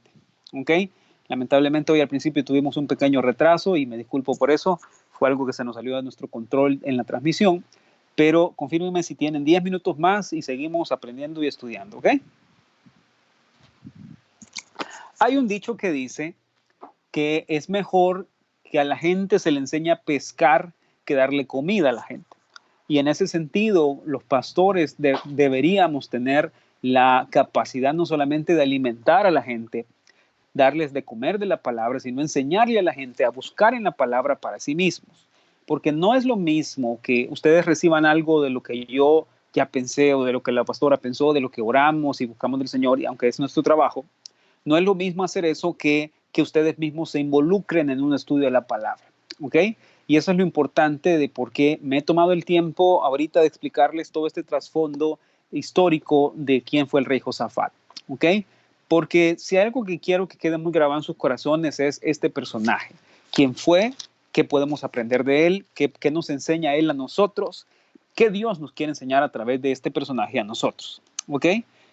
¿Ok? Lamentablemente hoy al principio tuvimos un pequeño retraso y me disculpo por eso. Fue algo que se nos salió de nuestro control en la transmisión. Pero confírmenme si tienen 10 minutos más y seguimos aprendiendo y estudiando. ¿Ok? Hay un dicho que dice que es mejor que a la gente se le enseñe a pescar que darle comida a la gente. Y en ese sentido, los pastores deberíamos tener la capacidad no solamente de alimentar a la gente, darles de comer de la palabra, sino enseñarle a la gente a buscar en la palabra para sí mismos. Porque no es lo mismo que ustedes reciban algo de lo que yo ya pensé o de lo que la pastora pensó, de lo que oramos y buscamos del Señor, y aunque es nuestro trabajo, no es lo mismo hacer eso que ustedes mismos se involucren en un estudio de la palabra. ¿Ok? Y eso es lo importante de por qué me he tomado el tiempo ahorita de explicarles todo este trasfondo histórico de quién fue el rey Josafat. ¿Ok? Porque si hay algo que quiero que quede muy grabado en sus corazones es este personaje. ¿Quién fue? ¿Qué podemos aprender de él? ¿Qué nos enseña él a nosotros? ¿Qué Dios nos quiere enseñar a través de este personaje a nosotros? ¿Ok?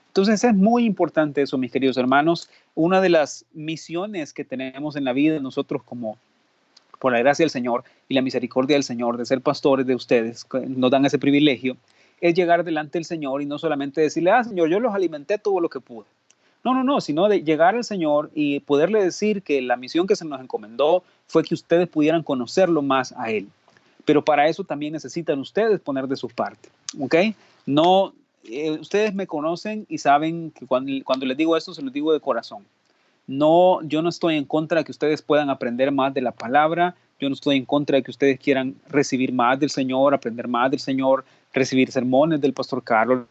Entonces es muy importante eso, mis queridos hermanos. Una de las misiones que tenemos en la vida nosotros como por la gracia del Señor y la misericordia del Señor de ser pastores de ustedes, que nos dan ese privilegio, es llegar delante del Señor y no solamente decirle, Señor, yo los alimenté todo lo que pude. No, no, no, sino de llegar al Señor y poderle decir que la misión que se nos encomendó fue que ustedes pudieran conocerlo más a Él. Pero para eso también necesitan ustedes poner de su parte, ¿ok? No, ustedes me conocen y saben que cuando les digo esto, se los digo de corazón. No, yo no estoy en contra de que ustedes puedan aprender más de la palabra. Yo no estoy en contra de que ustedes quieran recibir más del Señor, aprender más del Señor, recibir sermones del pastor Carlos.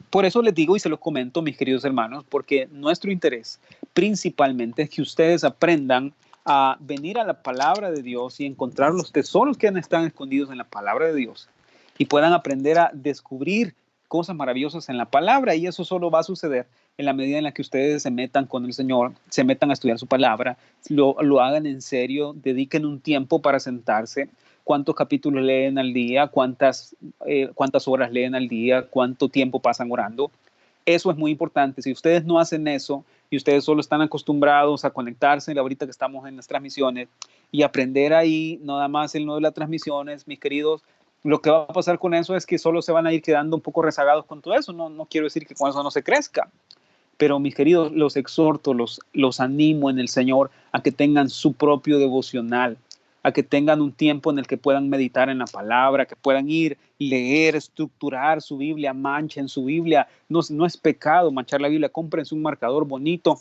Por eso les digo y se los comento, mis queridos hermanos, porque nuestro interés principalmente es que ustedes aprendan a venir a la palabra de Dios y encontrar los tesoros que están escondidos en la palabra de Dios y puedan aprender a descubrir cosas maravillosas en la palabra, y eso solo va a suceder en la medida en la que ustedes se metan con el Señor, se metan a estudiar su palabra, lo hagan en serio, dediquen un tiempo para sentarse. ¿Cuántos capítulos leen al día? ¿Cuántas horas leen al día? ¿Cuánto tiempo pasan orando? Eso es muy importante. Si ustedes no hacen eso y ustedes solo están acostumbrados a conectarse ahorita que estamos en las transmisiones y aprender ahí nada más el no de las transmisiones, mis queridos, lo que va a pasar con eso es que solo se van a ir quedando un poco rezagados con todo eso. No, no quiero decir que con eso no se crezca, pero mis queridos, los exhorto, los animo en el Señor a que tengan su propio devocional, a que tengan un tiempo en el que puedan meditar en la palabra, que puedan ir, leer, estructurar su Biblia, manchen su Biblia. No, no es pecado manchar la Biblia, cómprense un marcador bonito.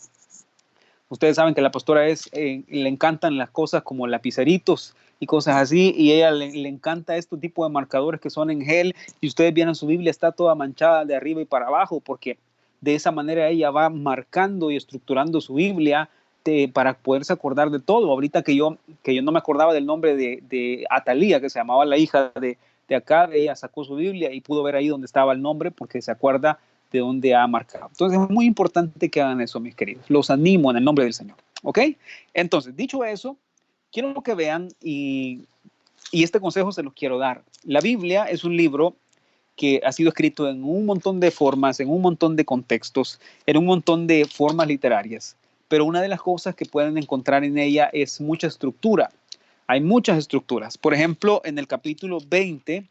Ustedes saben que la pastora le encantan las cosas como lapiceritos y cosas así, y ella le encanta este tipo de marcadores que son en gel, y ustedes vieron su Biblia, está toda manchada de arriba y para abajo, porque de esa manera ella va marcando y estructurando su Biblia para poderse acordar de todo. Ahorita que yo no me acordaba del nombre de Atalía, que se llamaba la hija de acá, ella sacó su Biblia y pudo ver ahí donde estaba el nombre, porque se acuerda de donde ha marcado. Entonces es muy importante que hagan eso, mis queridos. Los animo en el nombre del Señor. ¿Ok? Entonces, dicho eso, quiero que vean y este consejo se los quiero dar. La Biblia es un libro que ha sido escrito en un montón de formas, en un montón de contextos, en un montón de formas literarias. Pero una de las cosas que pueden encontrar en ella es mucha estructura. Hay muchas estructuras. Por ejemplo, en el capítulo 20,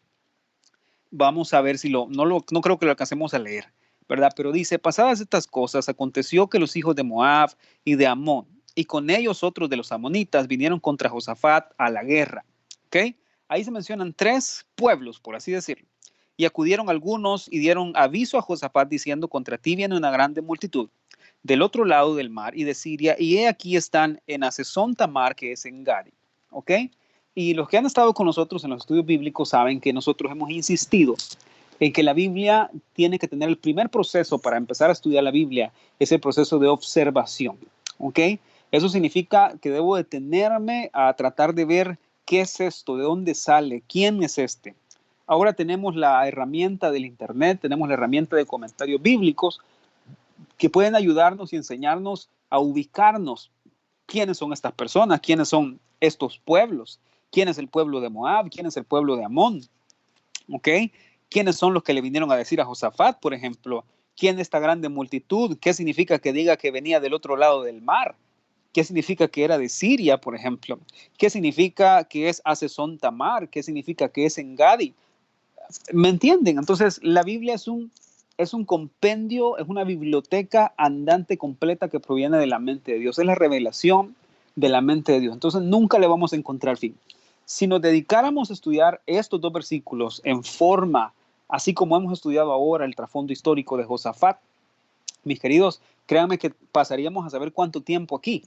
vamos a ver si no creo que lo alcancemos a leer, ¿verdad? Pero dice, pasadas estas cosas, aconteció que los hijos de Moab y de Amón, y con ellos otros de los amonitas, vinieron contra Josafat a la guerra. ¿Ok? Ahí se mencionan 3 pueblos, por así decirlo. Y acudieron algunos y dieron aviso a Josafat diciendo, contra ti viene una grande multitud del otro lado del mar y de Siria, y he aquí están en Asesón Tamar, que es en Gadi. ¿Ok? Y los que han estado con nosotros en los estudios bíblicos saben que nosotros hemos insistido en que la Biblia tiene que tener el primer proceso para empezar a estudiar la Biblia, es el proceso de observación. ¿Ok? Eso significa que debo detenerme a tratar de ver qué es esto, de dónde sale, quién es este. Ahora tenemos la herramienta del Internet, tenemos la herramienta de comentarios bíblicos que pueden ayudarnos y enseñarnos a ubicarnos. ¿Quiénes son estas personas? ¿Quiénes son estos pueblos? ¿Quién es el pueblo de Moab? ¿Quién es el pueblo de Amón? ¿Ok? ¿Quiénes son los que le vinieron a decir a Josafat, por ejemplo? ¿Quién es esta grande multitud? ¿Qué significa que diga que venía del otro lado del mar? ¿Qué significa que era de Siria, por ejemplo? ¿Qué significa que es Asesón Tamar? ¿Qué significa que es Engadi? ¿Me entienden? Entonces, la Biblia es un compendio, es una biblioteca andante completa que proviene de la mente de Dios. Es la revelación de la mente de Dios. Entonces, nunca le vamos a encontrar fin. Si nos dedicáramos a estudiar estos 2 versículos en forma, así como hemos estudiado ahora el trasfondo histórico de Josafat, mis queridos, créanme que pasaríamos a saber cuánto tiempo aquí.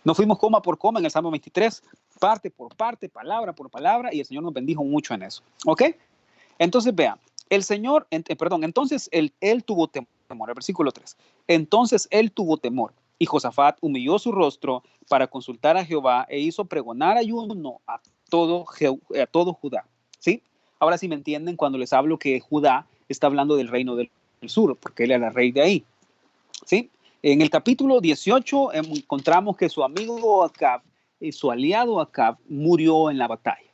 Nos fuimos coma por coma en el Salmo 23, parte por parte, palabra por palabra, y el Señor nos bendijo mucho en eso. ¿Ok? Entonces, vean, el Señor, entonces él tuvo temor, el versículo 3. Entonces él tuvo temor, y Josafat humilló su rostro para consultar a Jehová e hizo pregonar ayuno a todo Judá. ¿Sí? Ahora sí me entienden cuando les hablo que Judá está hablando del reino del sur, porque él era el rey de ahí. ¿Sí? En el capítulo 18 encontramos que su amigo Acab, su aliado Acab, murió en la batalla.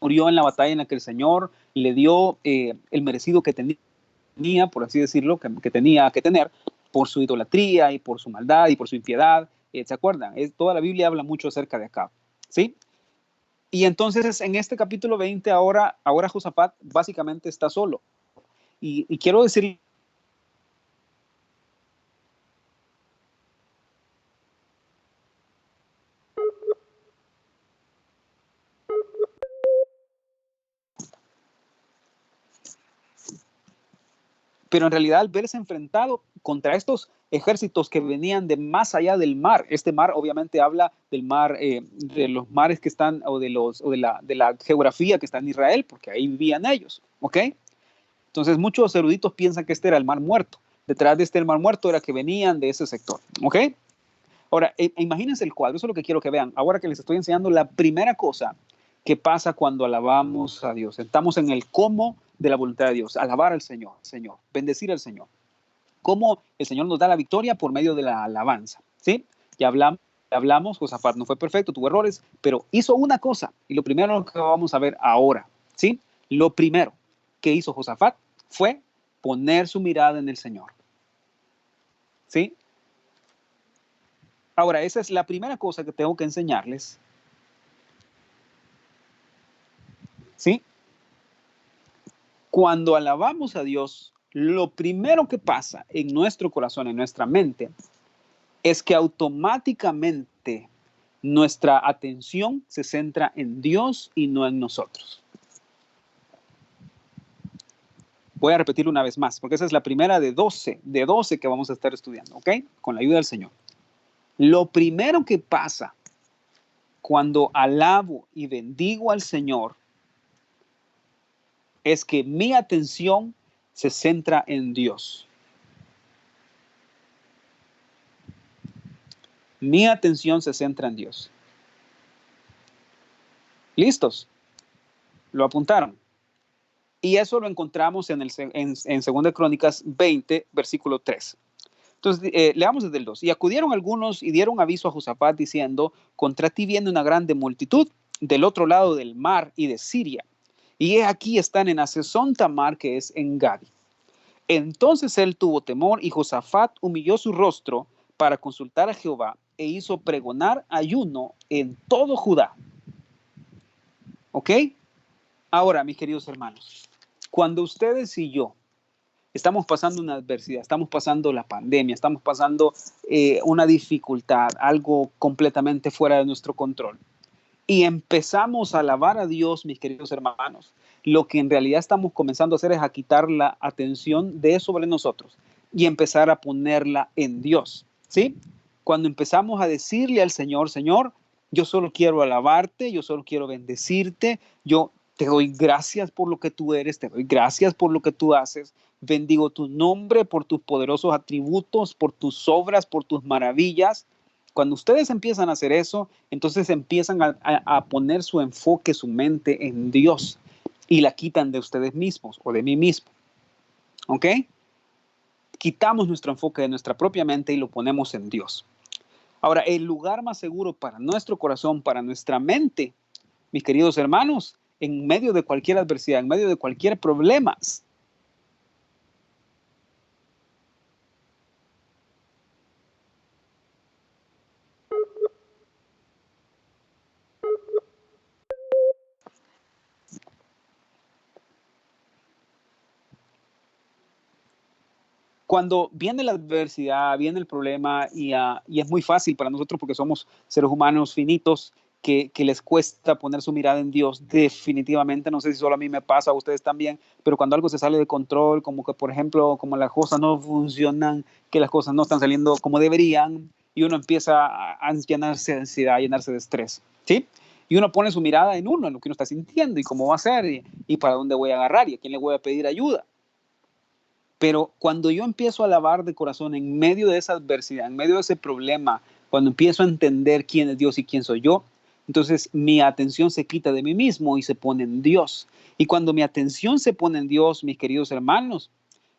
Murió en la batalla en la que el Señor le dio el merecido que tenía, por así decirlo, que tenía que tener, por su idolatría y por su maldad y por su impiedad. ¿Se acuerdan? Toda la Biblia habla mucho acerca de Acab. ¿Sí? Y entonces en este capítulo 20 ahora Josafat básicamente está solo. Y quiero decir pero en realidad al verse enfrentado contra estos ejércitos que venían de más allá del mar, este mar obviamente habla del mar, de los mares que están, o de la geografía que está en Israel, porque ahí vivían ellos, ¿ok? Entonces muchos eruditos piensan que este era el mar muerto, detrás de este mar muerto era que venían de ese sector, ¿ok? Ahora, imagínense el cuadro, eso es lo que quiero que vean, ahora que les estoy enseñando la primera cosa que pasa cuando alabamos a Dios. Estamos en el cómo de la voluntad de Dios, alabar al Señor, bendecir al Señor. Cómo el Señor nos da la victoria por medio de la alabanza, ¿sí? Ya hablamos, Josafat no fue perfecto, tuvo errores, pero hizo una cosa, y lo primero que vamos a ver ahora, ¿sí? Lo primero que hizo Josafat fue poner su mirada en el Señor, ¿sí? Ahora, esa es la primera cosa que tengo que enseñarles, ¿sí? Cuando alabamos a Dios, lo primero que pasa en nuestro corazón, en nuestra mente, es que automáticamente nuestra atención se centra en Dios y no en nosotros. Voy a repetir una vez más, porque esa es la primera de 12 que vamos a estar estudiando, ¿ok? Con la ayuda del Señor. Lo primero que pasa cuando alabo y bendigo al Señor es que mi atención se centra en Dios. Mi atención se centra en Dios. ¿Listos? Lo apuntaron. Y eso lo encontramos en 2 Crónicas 20, versículo 3. Entonces, leamos desde el 2. Y acudieron algunos y dieron aviso a Josafat diciendo, contra ti viene una grande multitud del otro lado del mar y de Siria. Y he aquí están en Hazezón Tamar, que es en Gadi. Entonces él tuvo temor y Josafat humilló su rostro para consultar a Jehová e hizo pregonar ayuno en todo Judá. ¿Ok? Ahora, mis queridos hermanos, cuando ustedes y yo estamos pasando una adversidad, estamos pasando la pandemia, estamos pasando una dificultad, algo completamente fuera de nuestro control, y empezamos a alabar a Dios, mis queridos hermanos, lo que en realidad estamos comenzando a hacer es a quitar la atención de sobre nosotros y empezar a ponerla en Dios, ¿sí? Cuando empezamos a decirle al Señor, Señor, yo solo quiero alabarte, yo solo quiero bendecirte, yo te doy gracias por lo que tú eres, te doy gracias por lo que tú haces, bendigo tu nombre por tus poderosos atributos, por tus obras, por tus maravillas. Cuando ustedes empiezan a hacer eso, entonces empiezan a poner su enfoque, su mente en Dios y la quitan de ustedes mismos o de mí mismo. ¿Ok? Quitamos nuestro enfoque de nuestra propia mente y lo ponemos en Dios. Ahora, el lugar más seguro para nuestro corazón, para nuestra mente, mis queridos hermanos, en medio de cualquier adversidad, en medio de cualquier problema, cuando viene la adversidad, viene el problema y es muy fácil para nosotros porque somos seres humanos finitos que les cuesta poner su mirada en Dios. Definitivamente, no sé si solo a mí me pasa, a ustedes también, pero cuando algo se sale de control, como que por ejemplo, como las cosas no funcionan, que las cosas no están saliendo como deberían y uno empieza a llenarse de ansiedad, a llenarse de estrés, ¿sí? Y uno pone su mirada en uno, en lo que uno está sintiendo y cómo va a ser y para dónde voy a agarrar y a quién le voy a pedir ayuda. Pero cuando yo empiezo a alabar de corazón en medio de esa adversidad, en medio de ese problema, cuando empiezo a entender quién es Dios y quién soy yo, entonces mi atención se quita de mí mismo y se pone en Dios. Y cuando mi atención se pone en Dios, mis queridos hermanos,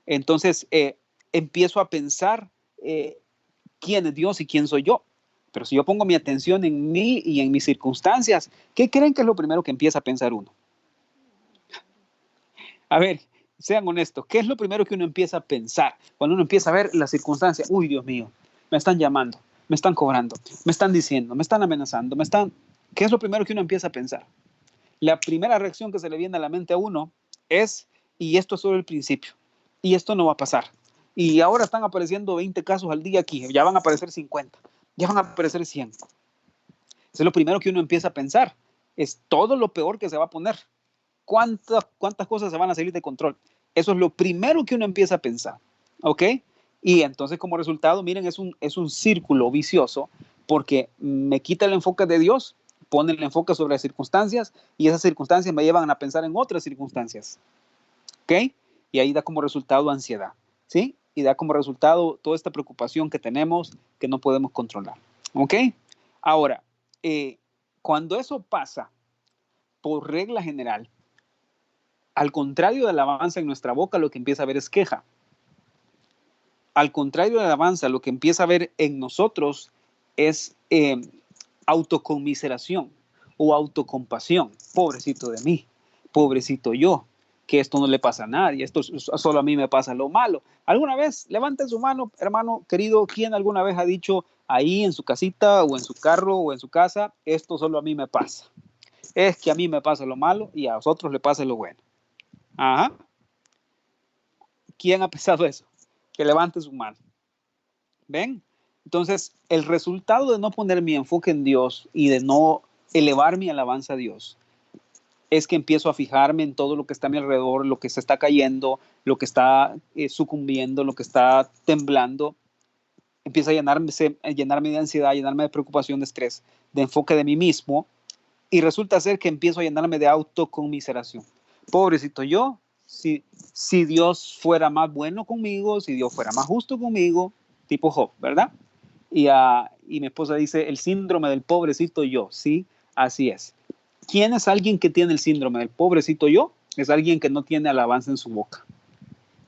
entonces empiezo a pensar quién es Dios y quién soy yo. Pero si yo pongo mi atención en mí y en mis circunstancias, ¿qué creen que es lo primero que empieza a pensar uno? A ver, sean honestos, ¿qué es lo primero que uno empieza a pensar cuando uno empieza a ver las circunstancias? Uy, Dios mío, me están llamando, me están cobrando, me están diciendo, me están amenazando, ¿Qué es lo primero que uno empieza a pensar? La primera reacción que se le viene a la mente a uno es, y esto es solo el principio, y esto no va a pasar. Y ahora están apareciendo 20 casos al día aquí, ya van a aparecer 50, ya van a aparecer 100. Eso es lo primero que uno empieza a pensar, es todo lo peor que se va a poner. ¿Cuántas cosas se van a salir de control? Eso es lo primero que uno empieza a pensar, ¿ok? Y entonces como resultado, miren, es un círculo vicioso porque me quita el enfoque de Dios, pone el enfoque sobre las circunstancias y esas circunstancias me llevan a pensar en otras circunstancias, ¿ok? Y ahí da como resultado ansiedad, ¿sí? Y da como resultado toda esta preocupación que tenemos que no podemos controlar, ¿ok? Ahora, cuando eso pasa, por regla general, al contrario de la alabanza en nuestra boca, lo que empieza a ver es queja. Al contrario de la alabanza, lo que empieza a ver en nosotros es autoconmiseración o autocompasión. Pobrecito de mí, pobrecito yo, que esto no le pasa a nadie, esto solo a mí me pasa lo malo. ¿Alguna vez, levanten su mano, hermano querido, quién alguna vez ha dicho ahí en su casita o en su carro o en su casa, esto solo a mí me pasa? Es que a mí me pasa lo malo y a vosotros le pasa lo bueno. Ajá. ¿Quién ha pensado eso? Que levante su mano. ¿Ven? Entonces, el resultado de no poner mi enfoque en Dios y de no elevar mi alabanza a Dios es que empiezo a fijarme en todo lo que está a mi alrededor, lo que se está cayendo, lo que está sucumbiendo, lo que está temblando. Empieza a llenarme de ansiedad, a llenarme de preocupación, de estrés, de enfoque de mí mismo y resulta ser que empiezo a llenarme de autoconmiseración. Pobrecito yo, si Dios fuera más bueno conmigo, si Dios fuera más justo conmigo, tipo Job, ¿verdad? Y mi esposa dice, el síndrome del pobrecito yo, sí, así es. ¿Quién es alguien que tiene el síndrome del pobrecito yo? Es alguien que no tiene alabanza en su boca.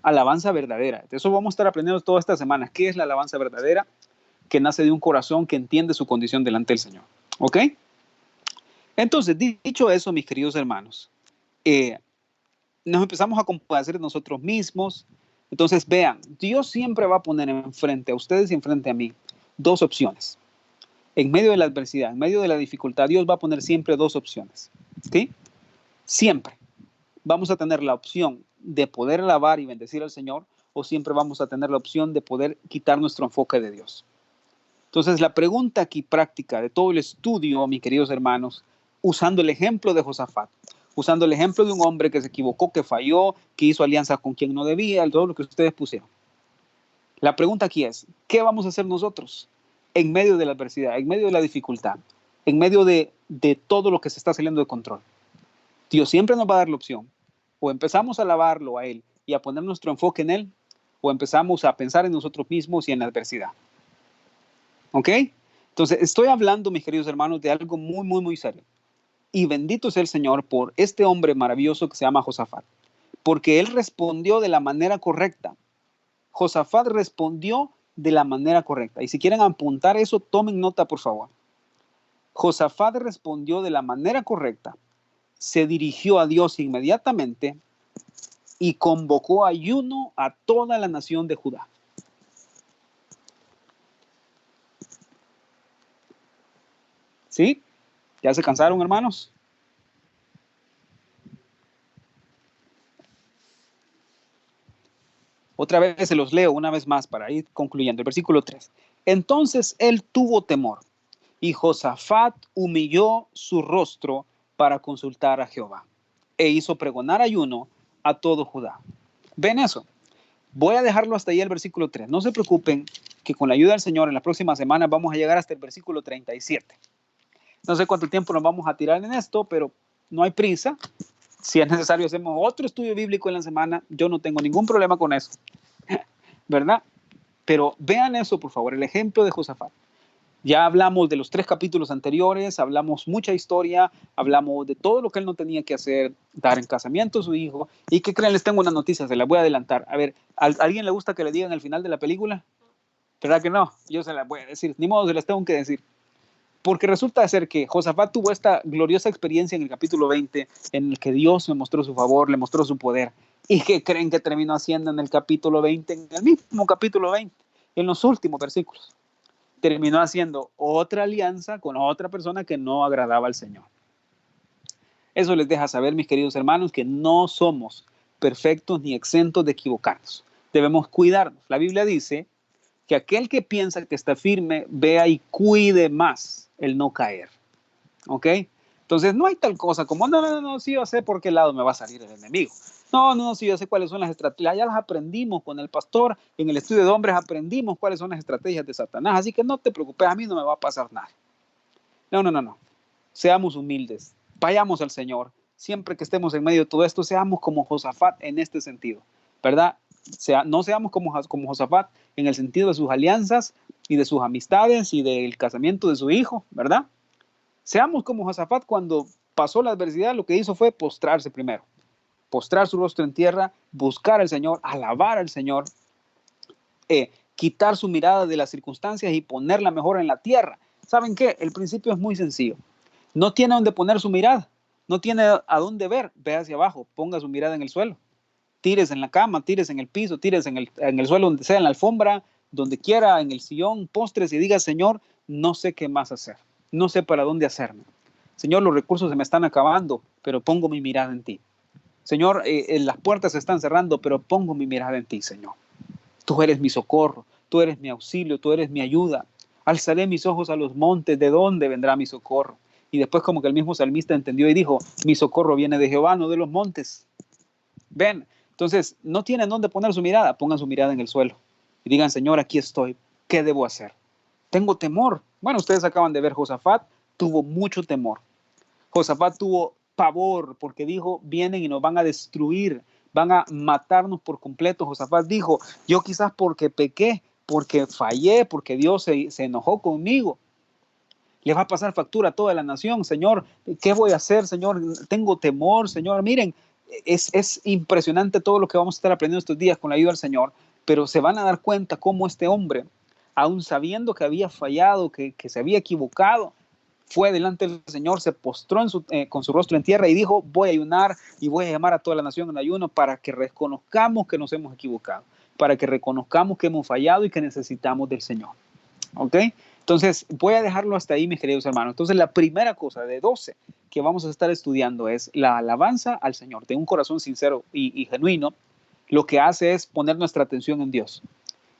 Alabanza verdadera. De eso vamos a estar aprendiendo toda esta semana. ¿Qué es la alabanza verdadera? Que nace de un corazón que entiende su condición delante del Señor. ¿Ok? Entonces, dicho eso, mis queridos hermanos, nos empezamos a compadecer de nosotros mismos. Entonces, vean, Dios siempre va a poner enfrente a ustedes y enfrente a mí dos opciones. En medio de la adversidad, en medio de la dificultad, Dios va a poner siempre dos opciones. ¿Sí? Siempre vamos a tener la opción de poder alabar y bendecir al Señor, o siempre vamos a tener la opción de poder quitar nuestro enfoque de Dios. Entonces, la pregunta aquí práctica de todo el estudio, mis queridos hermanos, usando el ejemplo de Josafat, usando el ejemplo de un hombre que se equivocó, que falló, que hizo alianza con quien no debía, todo lo que ustedes pusieron. La pregunta aquí es, ¿qué vamos a hacer nosotros en medio de la adversidad, en medio de la dificultad, en medio de todo lo que se está saliendo de control? Dios siempre nos va a dar la opción. O empezamos a alabarlo a Él y a poner nuestro enfoque en Él, o empezamos a pensar en nosotros mismos y en la adversidad. ¿Ok? Entonces, estoy hablando, mis queridos hermanos, de algo muy, muy, muy serio. Y bendito sea el Señor por este hombre maravilloso que se llama Josafat, porque él respondió de la manera correcta. Josafat respondió de la manera correcta. Y si quieren apuntar eso, tomen nota, por favor. Josafat respondió de la manera correcta, se dirigió a Dios inmediatamente y convocó ayuno a toda la nación de Judá. ¿Sí? ¿Ya se cansaron, hermanos? Otra vez se los leo una vez más para ir concluyendo. El versículo 3. Entonces él tuvo temor y Josafat humilló su rostro para consultar a Jehová e hizo pregonar ayuno a todo Judá. ¿Ven eso? Voy a dejarlo hasta ahí el versículo 3. No se preocupen que con la ayuda del Señor en la próxima semana vamos a llegar hasta el versículo 37. No sé cuánto tiempo nos vamos a tirar en esto, pero no hay prisa. Si es necesario, hacemos otro estudio bíblico en la semana. Yo no tengo ningún problema con eso, ¿verdad? Pero vean eso, por favor, el ejemplo de Josafat. Ya hablamos de los 3 capítulos anteriores, hablamos mucha historia, hablamos de todo lo que él no tenía que hacer, dar en casamiento a su hijo. ¿Y qué creen? Les tengo una noticia, se la voy a adelantar. A ver, ¿a alguien le gusta que le digan al final de la película? ¿Verdad que no? Yo se la voy a decir, ni modo, se las tengo que decir. Porque resulta ser que Josafat tuvo esta gloriosa experiencia en el capítulo 20, en el que Dios le mostró su favor, le mostró su poder. ¿Y qué creen que terminó haciendo en el capítulo 20? En el mismo capítulo 20, en los últimos versículos. Terminó haciendo otra alianza con otra persona que no agradaba al Señor. Eso les deja saber, mis queridos hermanos, que no somos perfectos ni exentos de equivocarnos. Debemos cuidarnos. La Biblia dice que aquel que piensa que está firme, vea y cuide más el no caer. ¿Ok? Entonces no hay tal cosa como, no, sí yo sé por qué lado me va a salir el enemigo. No, sí yo sé cuáles son las estrategias. Ya las aprendimos con el pastor, en el estudio de hombres aprendimos cuáles son las estrategias de Satanás. Así que no te preocupes, a mí no me va a pasar nada. No. Seamos humildes, vayamos al Señor. Siempre que estemos en medio de todo esto, seamos como Josafat en este sentido, ¿verdad? No seamos como Josafat en el sentido de sus alianzas y de sus amistades y del casamiento de su hijo, ¿verdad? Seamos como Josafat cuando pasó la adversidad, lo que hizo fue postrarse primero, postrar su rostro en tierra, buscar al Señor, alabar al Señor, quitar su mirada de las circunstancias y ponerla mejor en la tierra. ¿Saben qué? El principio es muy sencillo. No tiene dónde poner su mirada, no tiene a dónde ver, ve hacia abajo, ponga su mirada en el suelo. Tires en la cama, tires en el piso, tires en el suelo, donde sea, en la alfombra, donde quiera, en el sillón, postres y diga, Señor, no sé qué más hacer, no sé para dónde hacerme. Señor, los recursos se me están acabando, pero pongo mi mirada en ti. Señor, las puertas se están cerrando, pero pongo mi mirada en ti, Señor. Tú eres mi socorro, tú eres mi auxilio, tú eres mi ayuda. Alzaré mis ojos a los montes, ¿de dónde vendrá mi socorro? Y después como que el mismo salmista entendió y dijo, mi socorro viene de Jehová, no de los montes. Ven, entonces no tienen dónde poner su mirada, pongan su mirada en el suelo y digan, Señor, aquí estoy, ¿qué debo hacer? Tengo temor. Bueno, ustedes acaban de ver, Josafat tuvo mucho temor. Josafat tuvo pavor porque dijo, vienen y nos van a destruir, van a matarnos por completo. Josafat dijo, yo quizás porque pequé, porque fallé, porque Dios se enojó conmigo, le va a pasar factura a toda la nación. Señor, ¿qué voy a hacer, Señor? Tengo temor, Señor. Miren, es impresionante todo lo que vamos a estar aprendiendo estos días con la ayuda del Señor, pero se van a dar cuenta cómo este hombre, aun sabiendo que había fallado, que se había equivocado, fue delante del Señor, se postró con su rostro en tierra y dijo, voy a ayunar y voy a llamar a toda la nación en ayuno para que reconozcamos que nos hemos equivocado, para que reconozcamos que hemos fallado y que necesitamos del Señor. ¿Ok? Entonces, voy a dejarlo hasta ahí, mis queridos hermanos. Entonces, la primera cosa de 12 que vamos a estar estudiando es la alabanza al Señor. De un corazón sincero y genuino, lo que hace es poner nuestra atención en Dios.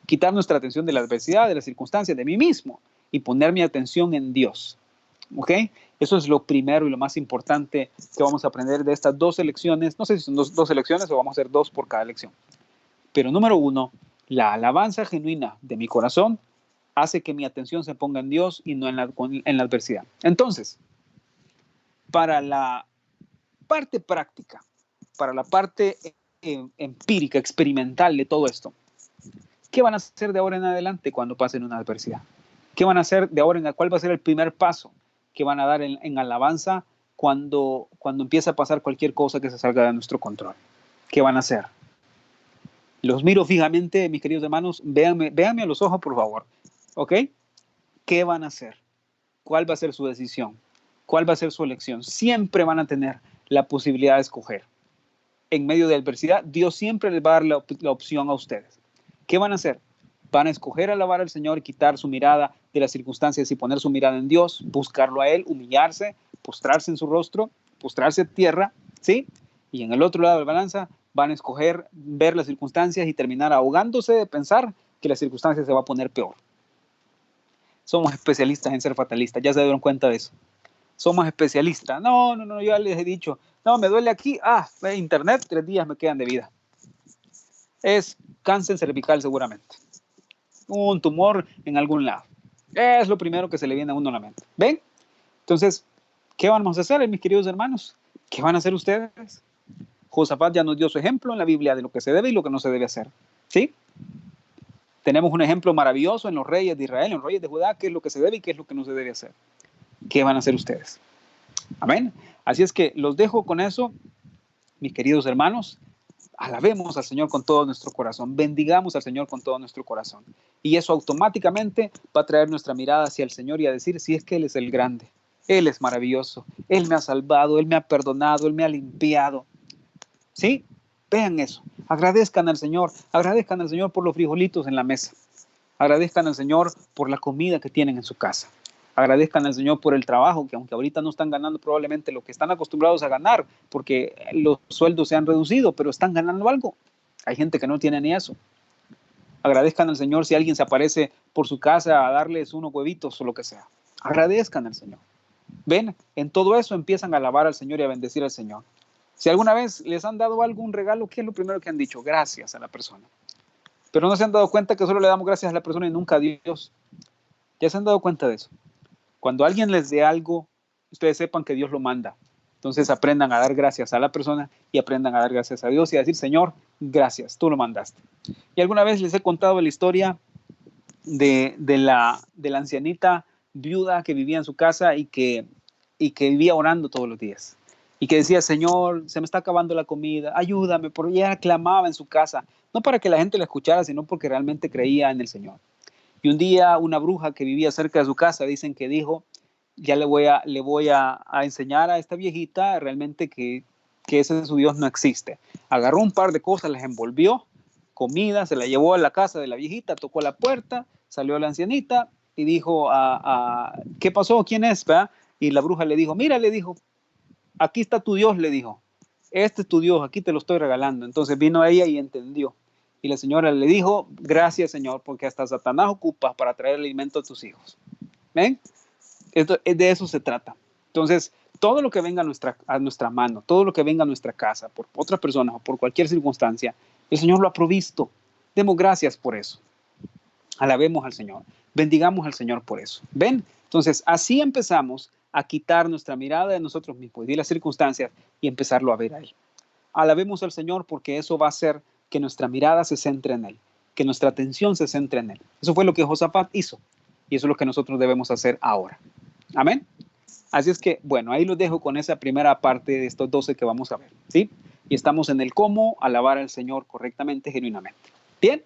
Quitar nuestra atención de la adversidad, de las circunstancias, de mí mismo, y poner mi atención en Dios. ¿Ok? Eso es lo primero y lo más importante que vamos a aprender de estas 12 lecciones. No sé si son dos lecciones o vamos a hacer 2 por cada lección. Pero número 1, la alabanza genuina de mi corazón hace que mi atención se ponga en Dios y no en la adversidad. Entonces, para la parte práctica, para la parte empírica, experimental de todo esto, ¿qué van a hacer de ahora en adelante cuando pasen una adversidad? ¿Qué van a hacer de ahora en cuál va a ser el primer paso que van a dar en alabanza cuando empieza a pasar cualquier cosa que se salga de nuestro control? ¿Qué van a hacer? Los miro fijamente, mis queridos hermanos, véanme a los ojos, por favor. ¿Ok? ¿Qué van a hacer? ¿Cuál va a ser su decisión? ¿Cuál va a ser su elección? Siempre van a tener la posibilidad de escoger. En medio de adversidad, Dios siempre les va a dar la opción a ustedes. ¿Qué van a hacer? Van a escoger alabar al Señor y quitar su mirada de las circunstancias y poner su mirada en Dios, buscarlo a Él, humillarse, postrarse en su rostro, postrarse a tierra, ¿sí? Y en el otro lado de la balanza van a escoger ver las circunstancias y terminar ahogándose de pensar que la circunstancia se va a poner peor. Somos especialistas en ser fatalistas, ya se dieron cuenta de eso. Somos especialistas. No, yo les he dicho, no, me duele aquí, internet, 3 días me quedan de vida. Es cáncer cervical seguramente. Un tumor en algún lado. Es lo primero que se le viene a uno a la mente. ¿Ven? Entonces, ¿qué vamos a hacer, mis queridos hermanos? ¿Qué van a hacer ustedes? Josafat ya nos dio su ejemplo en la Biblia de lo que se debe y lo que no se debe hacer. ¿Sí? Tenemos un ejemplo maravilloso en los reyes de Israel, en los reyes de Judá, qué es lo que se debe y qué es lo que no se debe hacer. ¿Qué van a hacer ustedes? Amén. Así es que los dejo con eso, mis queridos hermanos. Alabemos al Señor con todo nuestro corazón, bendigamos al Señor con todo nuestro corazón. Y eso automáticamente va a traer nuestra mirada hacia el Señor y a decir, si es que Él es el grande, Él es maravilloso, Él me ha salvado, Él me ha perdonado, Él me ha limpiado. ¿Sí? Vean eso, agradezcan al Señor por los frijolitos en la mesa, agradezcan al Señor por la comida que tienen en su casa. Agradezcan al Señor por el trabajo, que aunque ahorita no están ganando probablemente lo que están acostumbrados a ganar, porque los sueldos se han reducido, pero están ganando algo. Hay gente que no tiene ni eso. Agradezcan al Señor si alguien se aparece por su casa a darles unos huevitos o lo que sea. Agradezcan al Señor. Ven, en todo eso empiezan a alabar al Señor y a bendecir al Señor. Si alguna vez les han dado algún regalo, ¿qué es lo primero que han dicho? Gracias a la persona. Pero no se han dado cuenta que solo le damos gracias a la persona y nunca a Dios. ¿Ya se han dado cuenta de eso? Cuando alguien les dé algo, ustedes sepan que Dios lo manda. Entonces aprendan a dar gracias a la persona y aprendan a dar gracias a Dios y a decir, Señor, gracias, tú lo mandaste. Y alguna vez les he contado la historia de la ancianita viuda que vivía en su casa y que vivía orando todos los días. Y que decía, Señor, se me está acabando la comida, ayúdame, porque ella clamaba en su casa, no para que la gente la escuchara, sino porque realmente creía en el Señor. Y un día una bruja que vivía cerca de su casa, dicen que dijo, ya le voy a enseñar a esta viejita realmente que ese su Dios no existe. Agarró un par de cosas, las envolvió, comida, se la llevó a la casa de la viejita, tocó la puerta, salió la ancianita y dijo, ¿qué pasó? ¿Quién es? ¿verdad? Y la bruja le dijo, mira, le dijo, aquí está tu Dios, le dijo, este es tu Dios, aquí te lo estoy regalando. Entonces vino ella y entendió. Y la señora le dijo, gracias Señor, porque hasta Satanás ocupa para traer alimento a tus hijos. ¿Ven? De eso se trata. Entonces, todo lo que venga a nuestra mano, todo lo que venga a nuestra casa, por otras personas o por cualquier circunstancia, el Señor lo ha provisto. Demos gracias por eso. Alabemos al Señor. Bendigamos al Señor por eso. ¿Ven? Entonces, así empezamos a quitar nuestra mirada de nosotros mismos y de las circunstancias y empezarlo a ver a Él. alabemos al Señor porque eso va a hacer que nuestra mirada se centre en Él, que nuestra atención se centre en Él. Eso fue lo que Josafat hizo y eso es lo que nosotros debemos hacer ahora. Amén. Así es que, bueno, ahí los dejo con esa primera parte de estos 12 que vamos a ver, ¿sí? Y estamos en el cómo alabar al Señor correctamente, genuinamente. Bien,